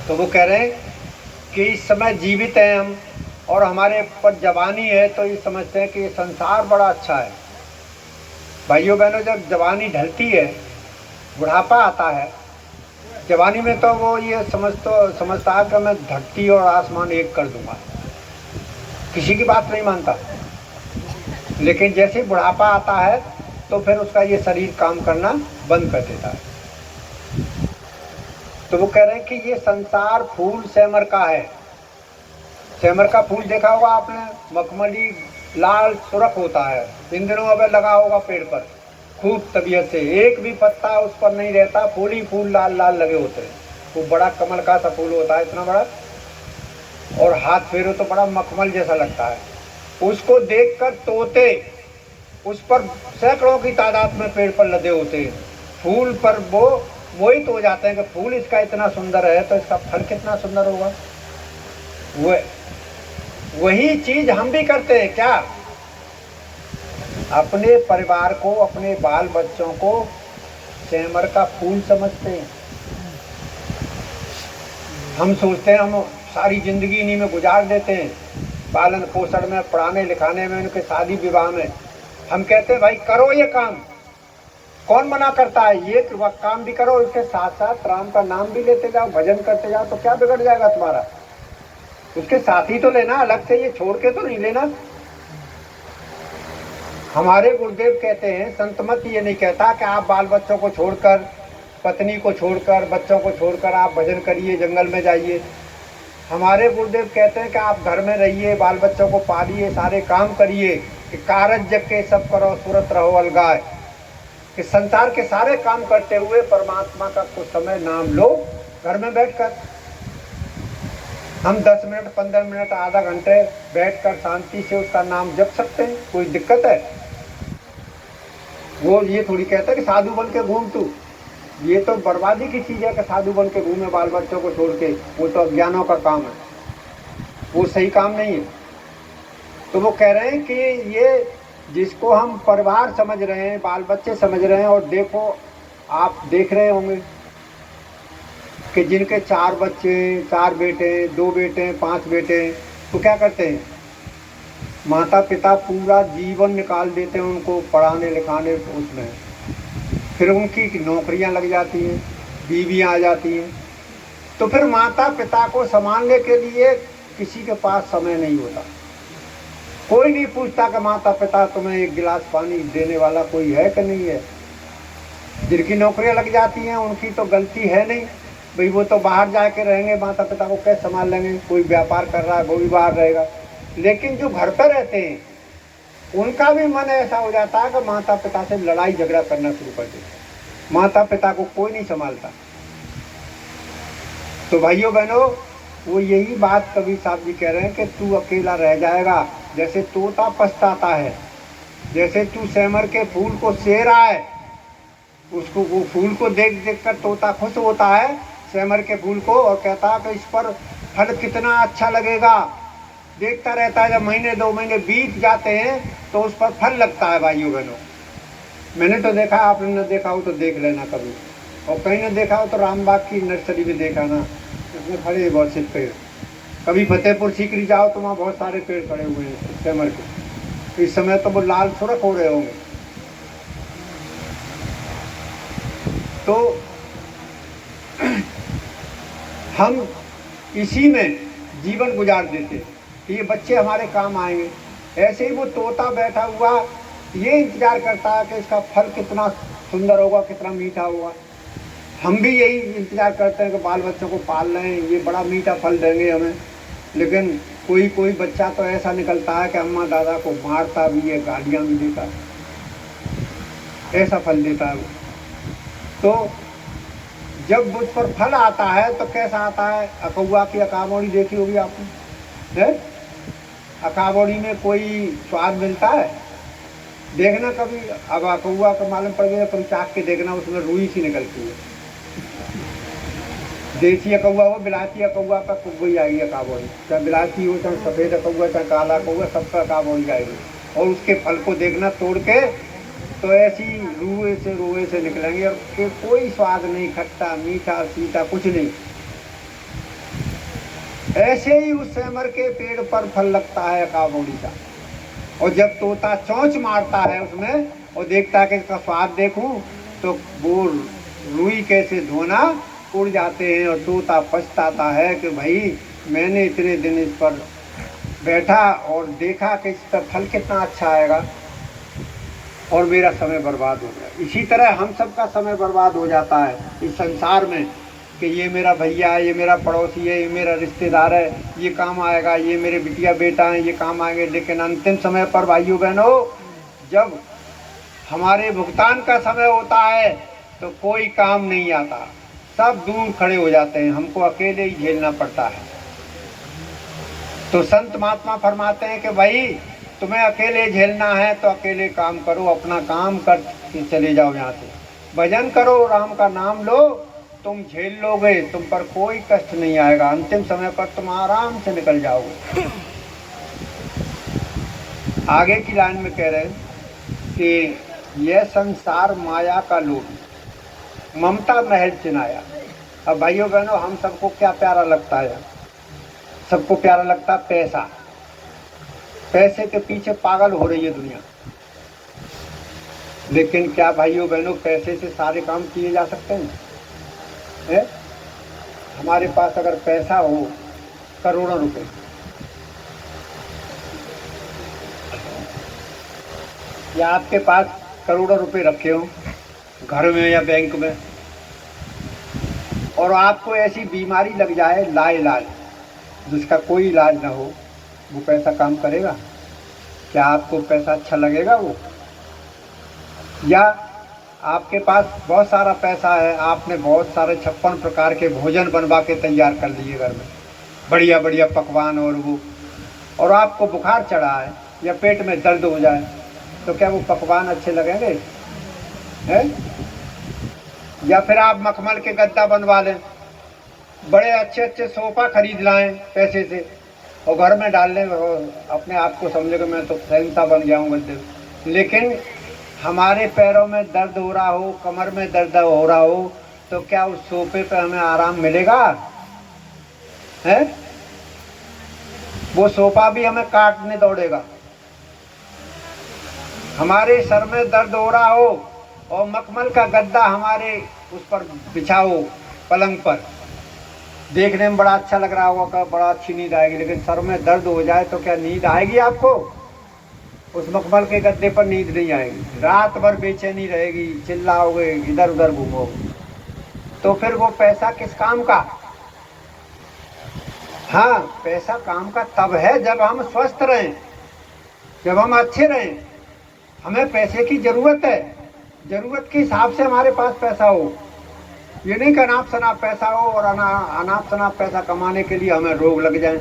तो वो कह रहे हैं कि इस समय जीवित हैं हम और हमारे पर जवानी है, तो ये समझते हैं कि ये संसार बड़ा अच्छा है। भाइयों बहनों, जब जवानी ढलती है, बुढ़ापा आता है, जवानी में तो वो ये समझता है कि मैं धरती और आसमान एक कर दूंगा, किसी की बात नहीं मानता। लेकिन जैसे बुढ़ापा आता है तो फिर उसका ये शरीर काम करना बंद कर देता है। तो वो कह रहे हैं कि ये संसार फूल सेमर का है। सेमर का फूल देखा होगा आपने, मखमली लाल सुरख होता है। इन दिनों अब लगा होगा पेड़ पर खूब तबीयत से, एक भी पत्ता उस पर नहीं रहता, फूल ही फूल लाल लाल लगे होते हैं। वो बड़ा कमल का सा फूल होता है, इतना बड़ा, और हाथ फेरो तो बड़ा मखमल जैसा लगता है। उसको देखकर तोते उस पर सैकड़ों की तादाद में पेड़ पर लदे होते हैं। फूल पर वो मोहित हो जाते हैं कि फूल इसका इतना सुंदर है तो इसका फल कितना सुंदर होगा। वही चीज हम भी करते हैं। क्या? अपने परिवार को, अपने बाल बच्चों को सेमर का फूल समझते हैं। हम सोचते हैं हम सारी जिंदगी इन्हीं में गुजार देते हैं, पालन पोषण में, पढ़ाने लिखाने में, उनके शादी विवाह में। हम कहते हैं भाई करो ये काम, कौन मना करता है, ये काम भी करो, इसके साथ साथ राम का नाम भी लेते जाओ, भजन करते जाओ, तो क्या बिगड़ जाएगा तुम्हारा। उसके साथ ही तो लेना, अलग से ये छोड़ के तो नहीं लेना। हमारे गुरुदेव कहते हैं, संत मत ये नहीं कहता कि आप बाल बच्चों को छोड़कर, पत्नी को छोड़कर, बच्चों को छोड़कर आप भजन करिए, जंगल में जाइए। हमारे गुरुदेव कहते हैं कि आप घर में रहिए, बाल बच्चों को पालिए, सारे काम करिए, कि कारज जग के सब करो, सूरत रहो अलगाए, कि संसार के सारे काम करते हुए परमात्मा का कुछ समय नाम लो घर में बैठकर। हम 10 मिनट, 15 मिनट, आधा घंटे बैठकर शांति से उसका नाम जप सकते हैं, कोई दिक्कत है। वो ये थोड़ी कहता है कि साधु बन के घूम तू, ये तो बर्बादी की चीज़ है कि साधु बन के घूमे बाल बच्चों को छोड़ के, वो तो अज्ञानों का काम है, वो सही काम नहीं है। तो वो कह रहे हैं कि ये जिसको हम परिवार समझ रहे हैं, बाल बच्चे समझ रहे हैं, और देखो आप देख रहे होंगे कि जिनके 4 बच्चे, 4 बेटे, 2 बेटे, 5 बेटे, तो क्या करते हैं, माता पिता पूरा जीवन निकाल देते हैं उनको पढ़ाने लिखाने उसमें, फिर उनकी नौकरियां लग जाती हैं, बीवियां आ जाती हैं, तो फिर माता पिता को संभालने के लिए किसी के पास समय नहीं होता। कोई नहीं पूछता कि माता पिता तुम्हें एक गिलास पानी देने वाला कोई है कि नहीं है। जिनकी नौकरियां लग जाती हैं उनकी तो गलती है नहीं भाई, वो तो बाहर जाके रहेंगे, माता पिता को कैसे संभाल लेंगे। कोई व्यापार कर रहा है वो भी बाहर रहेगा, लेकिन जो घर पर रहते हैं उनका भी मन ऐसा हो जाता है कि माता पिता से लड़ाई झगड़ा करना शुरू कर देते, माता पिता को कोई नहीं संभालता। तो भाइयों बहनों, वो यही बात कबीर साहब जी कह रहे हैं कि तू अकेला रह जाएगा, जैसे तोता पछताता है, जैसे तू सेमर के फूल को सेह रहा है, उसको वो फूल को देख देख कर तोता खुश होता है सेमर के फूल को, और कहता है कि इस पर फल कितना अच्छा लगेगा, देखता रहता है। जब महीने 2 महीने बीत जाते हैं तो उस पर फल लगता है। भाइयों बहनों, मैंने तो देखा, आपने न देखा हो तो देख लेना कभी, और कहीं न देखा हो तो रामबाग की नर्सरी में देखा ना, उसमें खड़े बहुत से पेड़। कभी फतेहपुर सीकरी जाओ तो वहाँ बहुत सारे पेड़ खड़े हुए हैं सेमर के, इस समय तो वो लाल सुरख हो रहे होंगे। तो हम इसी में जीवन गुजार देते, ये बच्चे हमारे काम आएंगे। ऐसे ही वो तोता बैठा हुआ ये इंतजार करता है कि इसका फल कितना सुंदर होगा, कितना मीठा होगा। हम भी यही इंतजार करते हैं कि बाल बच्चों को पाल रहे हैं, ये बड़ा मीठा फल देंगे हमें, लेकिन कोई बच्चा तो ऐसा निकलता है कि अम्मा दादा को मारता भी है, गालियाँ भी देता है, ऐसा फल देता है वो। तो जब उस पर फल आता है तो कैसा आता है, अकौआ की अकाबोड़ी देखी होगी आपने, है? अकाबोड़ी में कोई स्वाद मिलता है, देखना कभी। अब अकौआ का मालूम पड़ गया, कभी चाक के देखना, उसमें रुई सी निकलती है। देसी अकौआ हो, बिलाती अकौआ का वही आएगी अकाबोड़ी, चाहे बिलाती हो, चाहे सफ़ेद अकौआ, चाहे काला अकौआ, सबका अकाबोड़ी आएगी। और उसके फल को देखना तोड़ के, तो ऐसी रुए से निकलेंगे, और कोई स्वाद नहीं, खट्टा मीठा सीता कुछ नहीं। ऐसे ही उस सेमर के पेड़ पर फल लगता है अकाबोड़ी का, और जब तोता चोंच मारता है उसमें और देखता है कि इसका स्वाद देखूं, तो वो रुई कैसे धोना उड़ जाते हैं, और तोता पछताता है कि भाई मैंने इतने दिन इस पर बैठा और देखा कि इसका फल कितना अच्छा आएगा, और मेरा समय बर्बाद हो गया। इसी तरह हम सबका समय बर्बाद हो जाता है इस संसार में, कि ये मेरा भैया है, ये मेरा पड़ोसी है, ये मेरा रिश्तेदार है, ये काम आएगा, ये मेरे बिटिया बेटा हैं, ये काम आएंगे। लेकिन अंतिम समय पर भाइयों बहनों, जब हमारे भुगतान का समय होता है तो कोई काम नहीं आता, सब दूर खड़े हो जाते हैं, हमको अकेले ही झेलना पड़ता है। तो संत महात्मा फरमाते हैं कि भाई तुम्हें अकेले झेलना है तो अकेले काम करो, अपना काम कर चले जाओ यहाँ से, भजन करो, राम का नाम लो, तुम झेल लोगे, तुम पर कोई कष्ट नहीं आएगा, अंतिम समय पर तुम आराम से निकल जाओगे। आगे की लाइन में कह रहे हैं, कि यह संसार माया का लोभ, ममता महल चिनाया। अब भाइयों बहनों, हम सबको क्या प्यारा लगता है? सबको प्यारा लगता है पैसा। पैसे के पीछे पागल हो रही है दुनिया। लेकिन क्या भाइयों बहनों पैसे से सारे काम किए जा सकते हैं? है? हमारे पास अगर पैसा हो, करोड़ों रुपए, या आपके पास करोड़ों रुपए रखे हो घर में या बैंक में, और आपको ऐसी बीमारी लग जाए लाइलाज, जिसका कोई इलाज ना हो, वो पैसा काम करेगा? क्या आपको पैसा अच्छा लगेगा वो? या आपके पास बहुत सारा पैसा है, आपने बहुत सारे 56 प्रकार के भोजन बनवा के तैयार कर लिए घर में, बढ़िया बढ़िया पकवान, और आपको बुखार चढ़ा है या पेट में दर्द हो जाए, तो क्या वो पकवान अच्छे लगेंगे? हैं? या फिर आप मखमल के गद्दा बनवा लें, बड़े अच्छे अच्छे सोफा खरीद लाएं पैसे से, और घर में डाल लें, अपने आप को समझेगा मैं तो शहंशाह बन गया हूँ गद्दे। लेकिन हमारे पैरों में दर्द हो रहा हो, कमर में दर्द हो रहा हो, तो क्या उस सोफे पे हमें आराम मिलेगा? है? वो सोफा भी हमें काटने दौड़ेगा। हमारे सर में दर्द हो रहा हो और मखमल का गद्दा हमारे उस पर बिछाओ पलंग पर, देखने में बड़ा अच्छा लग रहा होगा, बड़ा अच्छी नींद आएगी, लेकिन सर में दर्द हो जाए तो क्या नींद आएगी आपको? उस मखमल के गद्दे पर नींद नहीं आएगी, रात भर बेचैनी रहेगी, चिल्लाओगे, इधर उधर घूमोगे। तो फिर वो पैसा किस काम का? हाँ, पैसा काम का तब है जब हम स्वस्थ रहें, जब हम अच्छे रहें। हमें पैसे की जरूरत है, जरूरत के हिसाब से हमारे पास पैसा हो। ये नहीं कि अनाप शनाप पैसा हो और अनाप शनाप पैसा कमाने के लिए हमें रोग लग जाए।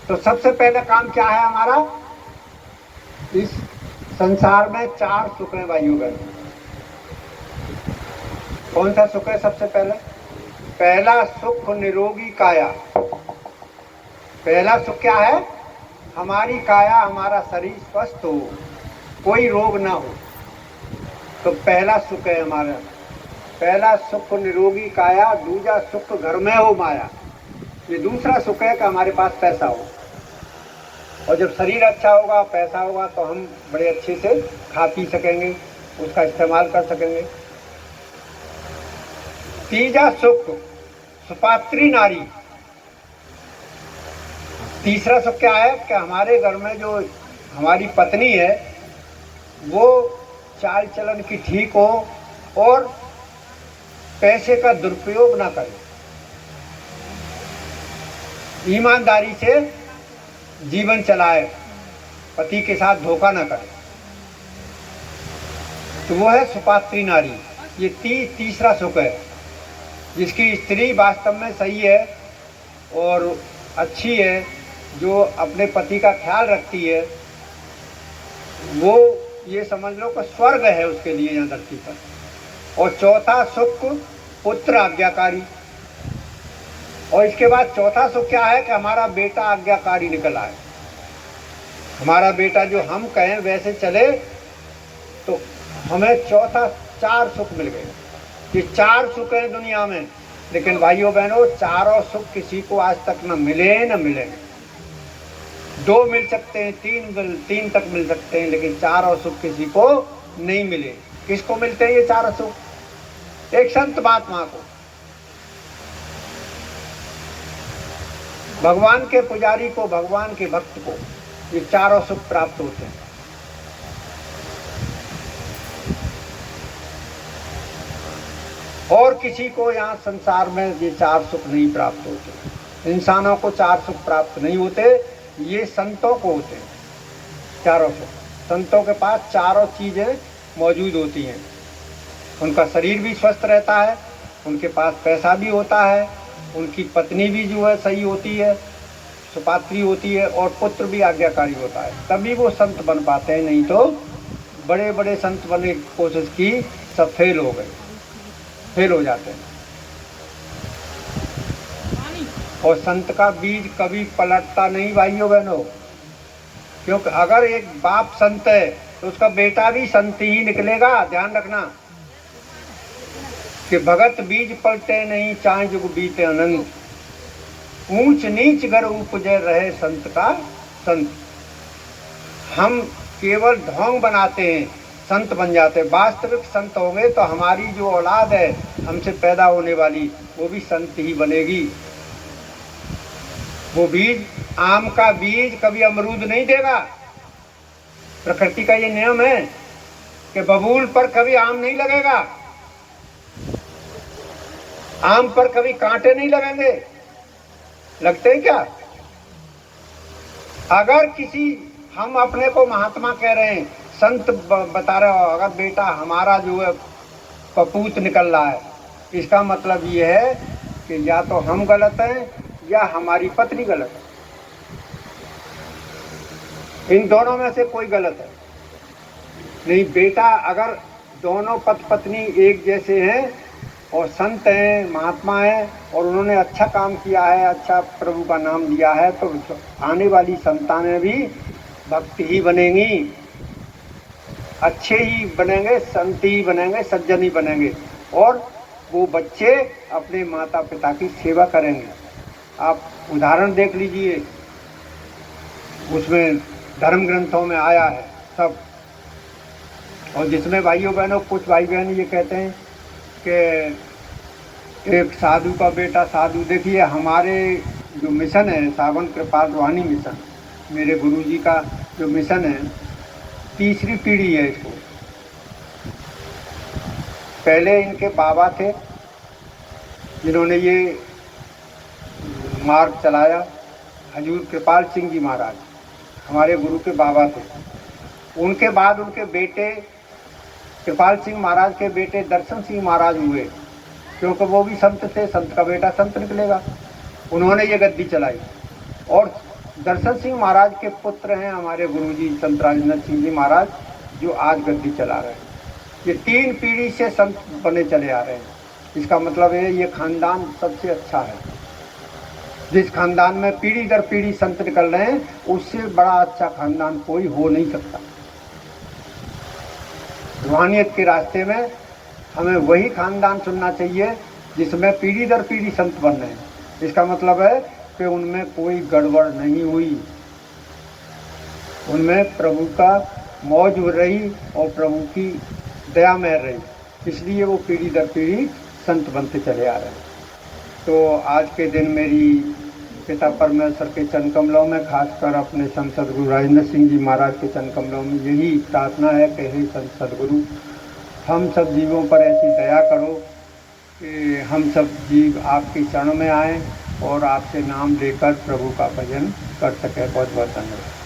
तो सबसे पहले काम क्या है हमारा? इस संसार में 4 सुख हैं भाइयों बहनों। कौन सा सुख है सबसे पहले? पहला सुख निरोगी काया। पहला सुख क्या है? हमारी काया, हमारा शरीर स्वस्थ हो, कोई रोग ना हो, तो पहला सुख है हमारा। पहला सुख निरोगी काया, दूसरा सुख घर में हो माया। ये दूसरा सुख है कि हमारे पास पैसा हो, और जब शरीर अच्छा होगा, पैसा होगा, तो हम बड़े अच्छे से खा पी सकेंगे, उसका इस्तेमाल कर सकेंगे। तीसरा सुख सुपात्री नारी। तीसरा सुख क्या है कि हमारे घर में जो हमारी पत्नी है वो चाल चलन की ठीक हो और पैसे का दुरुपयोग ना करे, ईमानदारी से जीवन चलाए, पति के साथ धोखा ना करे, तो वो है सुपात्री नारी। ये तीसरा सुख है, जिसकी स्त्री वास्तव में सही है और अच्छी है, जो अपने पति का ख्याल रखती है, वो ये समझ लो कि स्वर्ग है उसके लिए यहाँ धरती पर। और चौथा सुख पुत्र आज्ञाकारी। और इसके बाद चौथा सुख क्या है कि हमारा बेटा आज्ञाकारी निकल आए, हमारा बेटा जो हम कहें वैसे चले, तो हमें चौथा 4 सुख मिल गए। ये 4 सुख हैं दुनिया में, लेकिन भाइयों बहनों चारों सुख किसी को आज तक न मिले न मिले। 2 मिल सकते हैं, 3 तक मिल सकते हैं, लेकिन चारों सुख किसी को नहीं मिले। किसको मिलते हैं ये चारों सुख? एक संत महात्मा को, भगवान के पुजारी को, भगवान के भक्त को ये चारों सुख प्राप्त होते हैं। और किसी को यहाँ संसार में ये 4 सुख नहीं प्राप्त होते। इंसानों को 4 सुख प्राप्त नहीं होते, ये संतों को होते हैं चारों सुख। संतों के पास चारों चीजें मौजूद होती हैं। उनका शरीर भी स्वस्थ रहता है, उनके पास पैसा भी होता है, उनकी पत्नी भी जो है सही होती है, सुपात्री होती है, और पुत्र भी आज्ञाकारी होता है, तभी वो संत बन पाते हैं। नहीं तो बड़े बड़े संत बनने की कोशिश की, सब फेल हो गए, फेल हो जाते हैं। और संत का बीज कभी पलटता नहीं भाइयों बहनों, क्योंकि अगर एक बाप संत है तो उसका बेटा भी संत ही निकलेगा। ध्यान रखना कि भगत बीज पलटे नहीं, चाहे जुग बीते अनंत, ऊंच नीच घर उपजे रहे संत का संत। हम केवल ढोंग बनाते हैं, संत बन जाते हैं। वास्तविक संत होंगे तो हमारी जो औलाद है हमसे पैदा होने वाली, वो भी संत ही बनेगी। वो बीज, आम का बीज कभी अमरूद नहीं देगा। प्रकृति का ये नियम है कि बबूल पर कभी आम नहीं लगेगा, आम पर कभी कांटे नहीं लगेंगे। लगते हैं क्या? अगर किसी, हम अपने को महात्मा कह रहे हैं, संत बता रहे हो, अगर बेटा हमारा जो है कपूत निकल रहा है, इसका मतलब ये है कि या तो हम गलत हैं या हमारी पत्नी गलत है। इन दोनों में से कोई गलत है नहीं। बेटा अगर दोनों पति पत्नी एक जैसे हैं और संत हैं, महात्मा हैं, और उन्होंने अच्छा काम किया है, अच्छा प्रभु का नाम लिया है, तो आने वाली संतानें भी भक्ति ही बनेंगी, अच्छे ही बनेंगे, संत ही बनेंगे, सज्जन ही बनेंगे, और वो बच्चे अपने माता पिता की सेवा करेंगे। आप उदाहरण देख लीजिए, उसमें धर्म ग्रंथों में आया है सब। और जिसमें भाइयों बहनों, कुछ भाई बहन ये कहते हैं कि एक साधु का बेटा साधु, देखिए हमारे जो मिशन है सावन कृपाल रूहानी मिशन, मेरे गुरुजी का जो मिशन है, तीसरी पीढ़ी है इसको। पहले इनके बाबा थे जिन्होंने ये मार्ग चलाया, हजूर कृपाल सिंह जी महाराज हमारे गुरु के बाबा थे। उनके बाद उनके बेटे कृपाल सिंह महाराज के बेटे दर्शन सिंह महाराज हुए, क्योंकि वो भी संत थे, संत का बेटा संत निकलेगा। उन्होंने ये गद्दी चलाई, और दर्शन सिंह महाराज के पुत्र हैं हमारे गुरुजी संत राजेंद्र सिंह जी महाराज, जो आज गद्दी चला रहे हैं। ये 3 पीढ़ी से संत बने चले आ रहे हैं। इसका मतलब है ये खानदान सबसे अच्छा है। जिस खानदान में पीढ़ी दर पीढ़ी संत निकल रहे हैं, उससे बड़ा अच्छा खानदान कोई हो नहीं सकता। रूहानियत के रास्ते में हमें वही खानदान चुनना चाहिए जिसमें पीढ़ी दर पीढ़ी संत बन रहे हैं। इसका मतलब है कि उनमें कोई गड़बड़ नहीं हुई, उनमें प्रभु का मौज रही और प्रभु की दया में रही, इसलिए वो पीढ़ी दर पीढ़ी संत बनते चले आ रहे हैं। तो आज के दिन मेरी पिता परमेश्वर के चरण कमलों में, खासकर अपने संत सदगुरु राजेंद्र सिंह जी महाराज के चरण कमलों में यही प्रार्थना है कि हे संत सदगुरु, हम सब जीवों पर ऐसी दया करो कि हम सब जीव आपके चरणों में आएँ और आपसे नाम लेकर प्रभु का भजन कर सकें। बहुत बहुत धन्यवाद।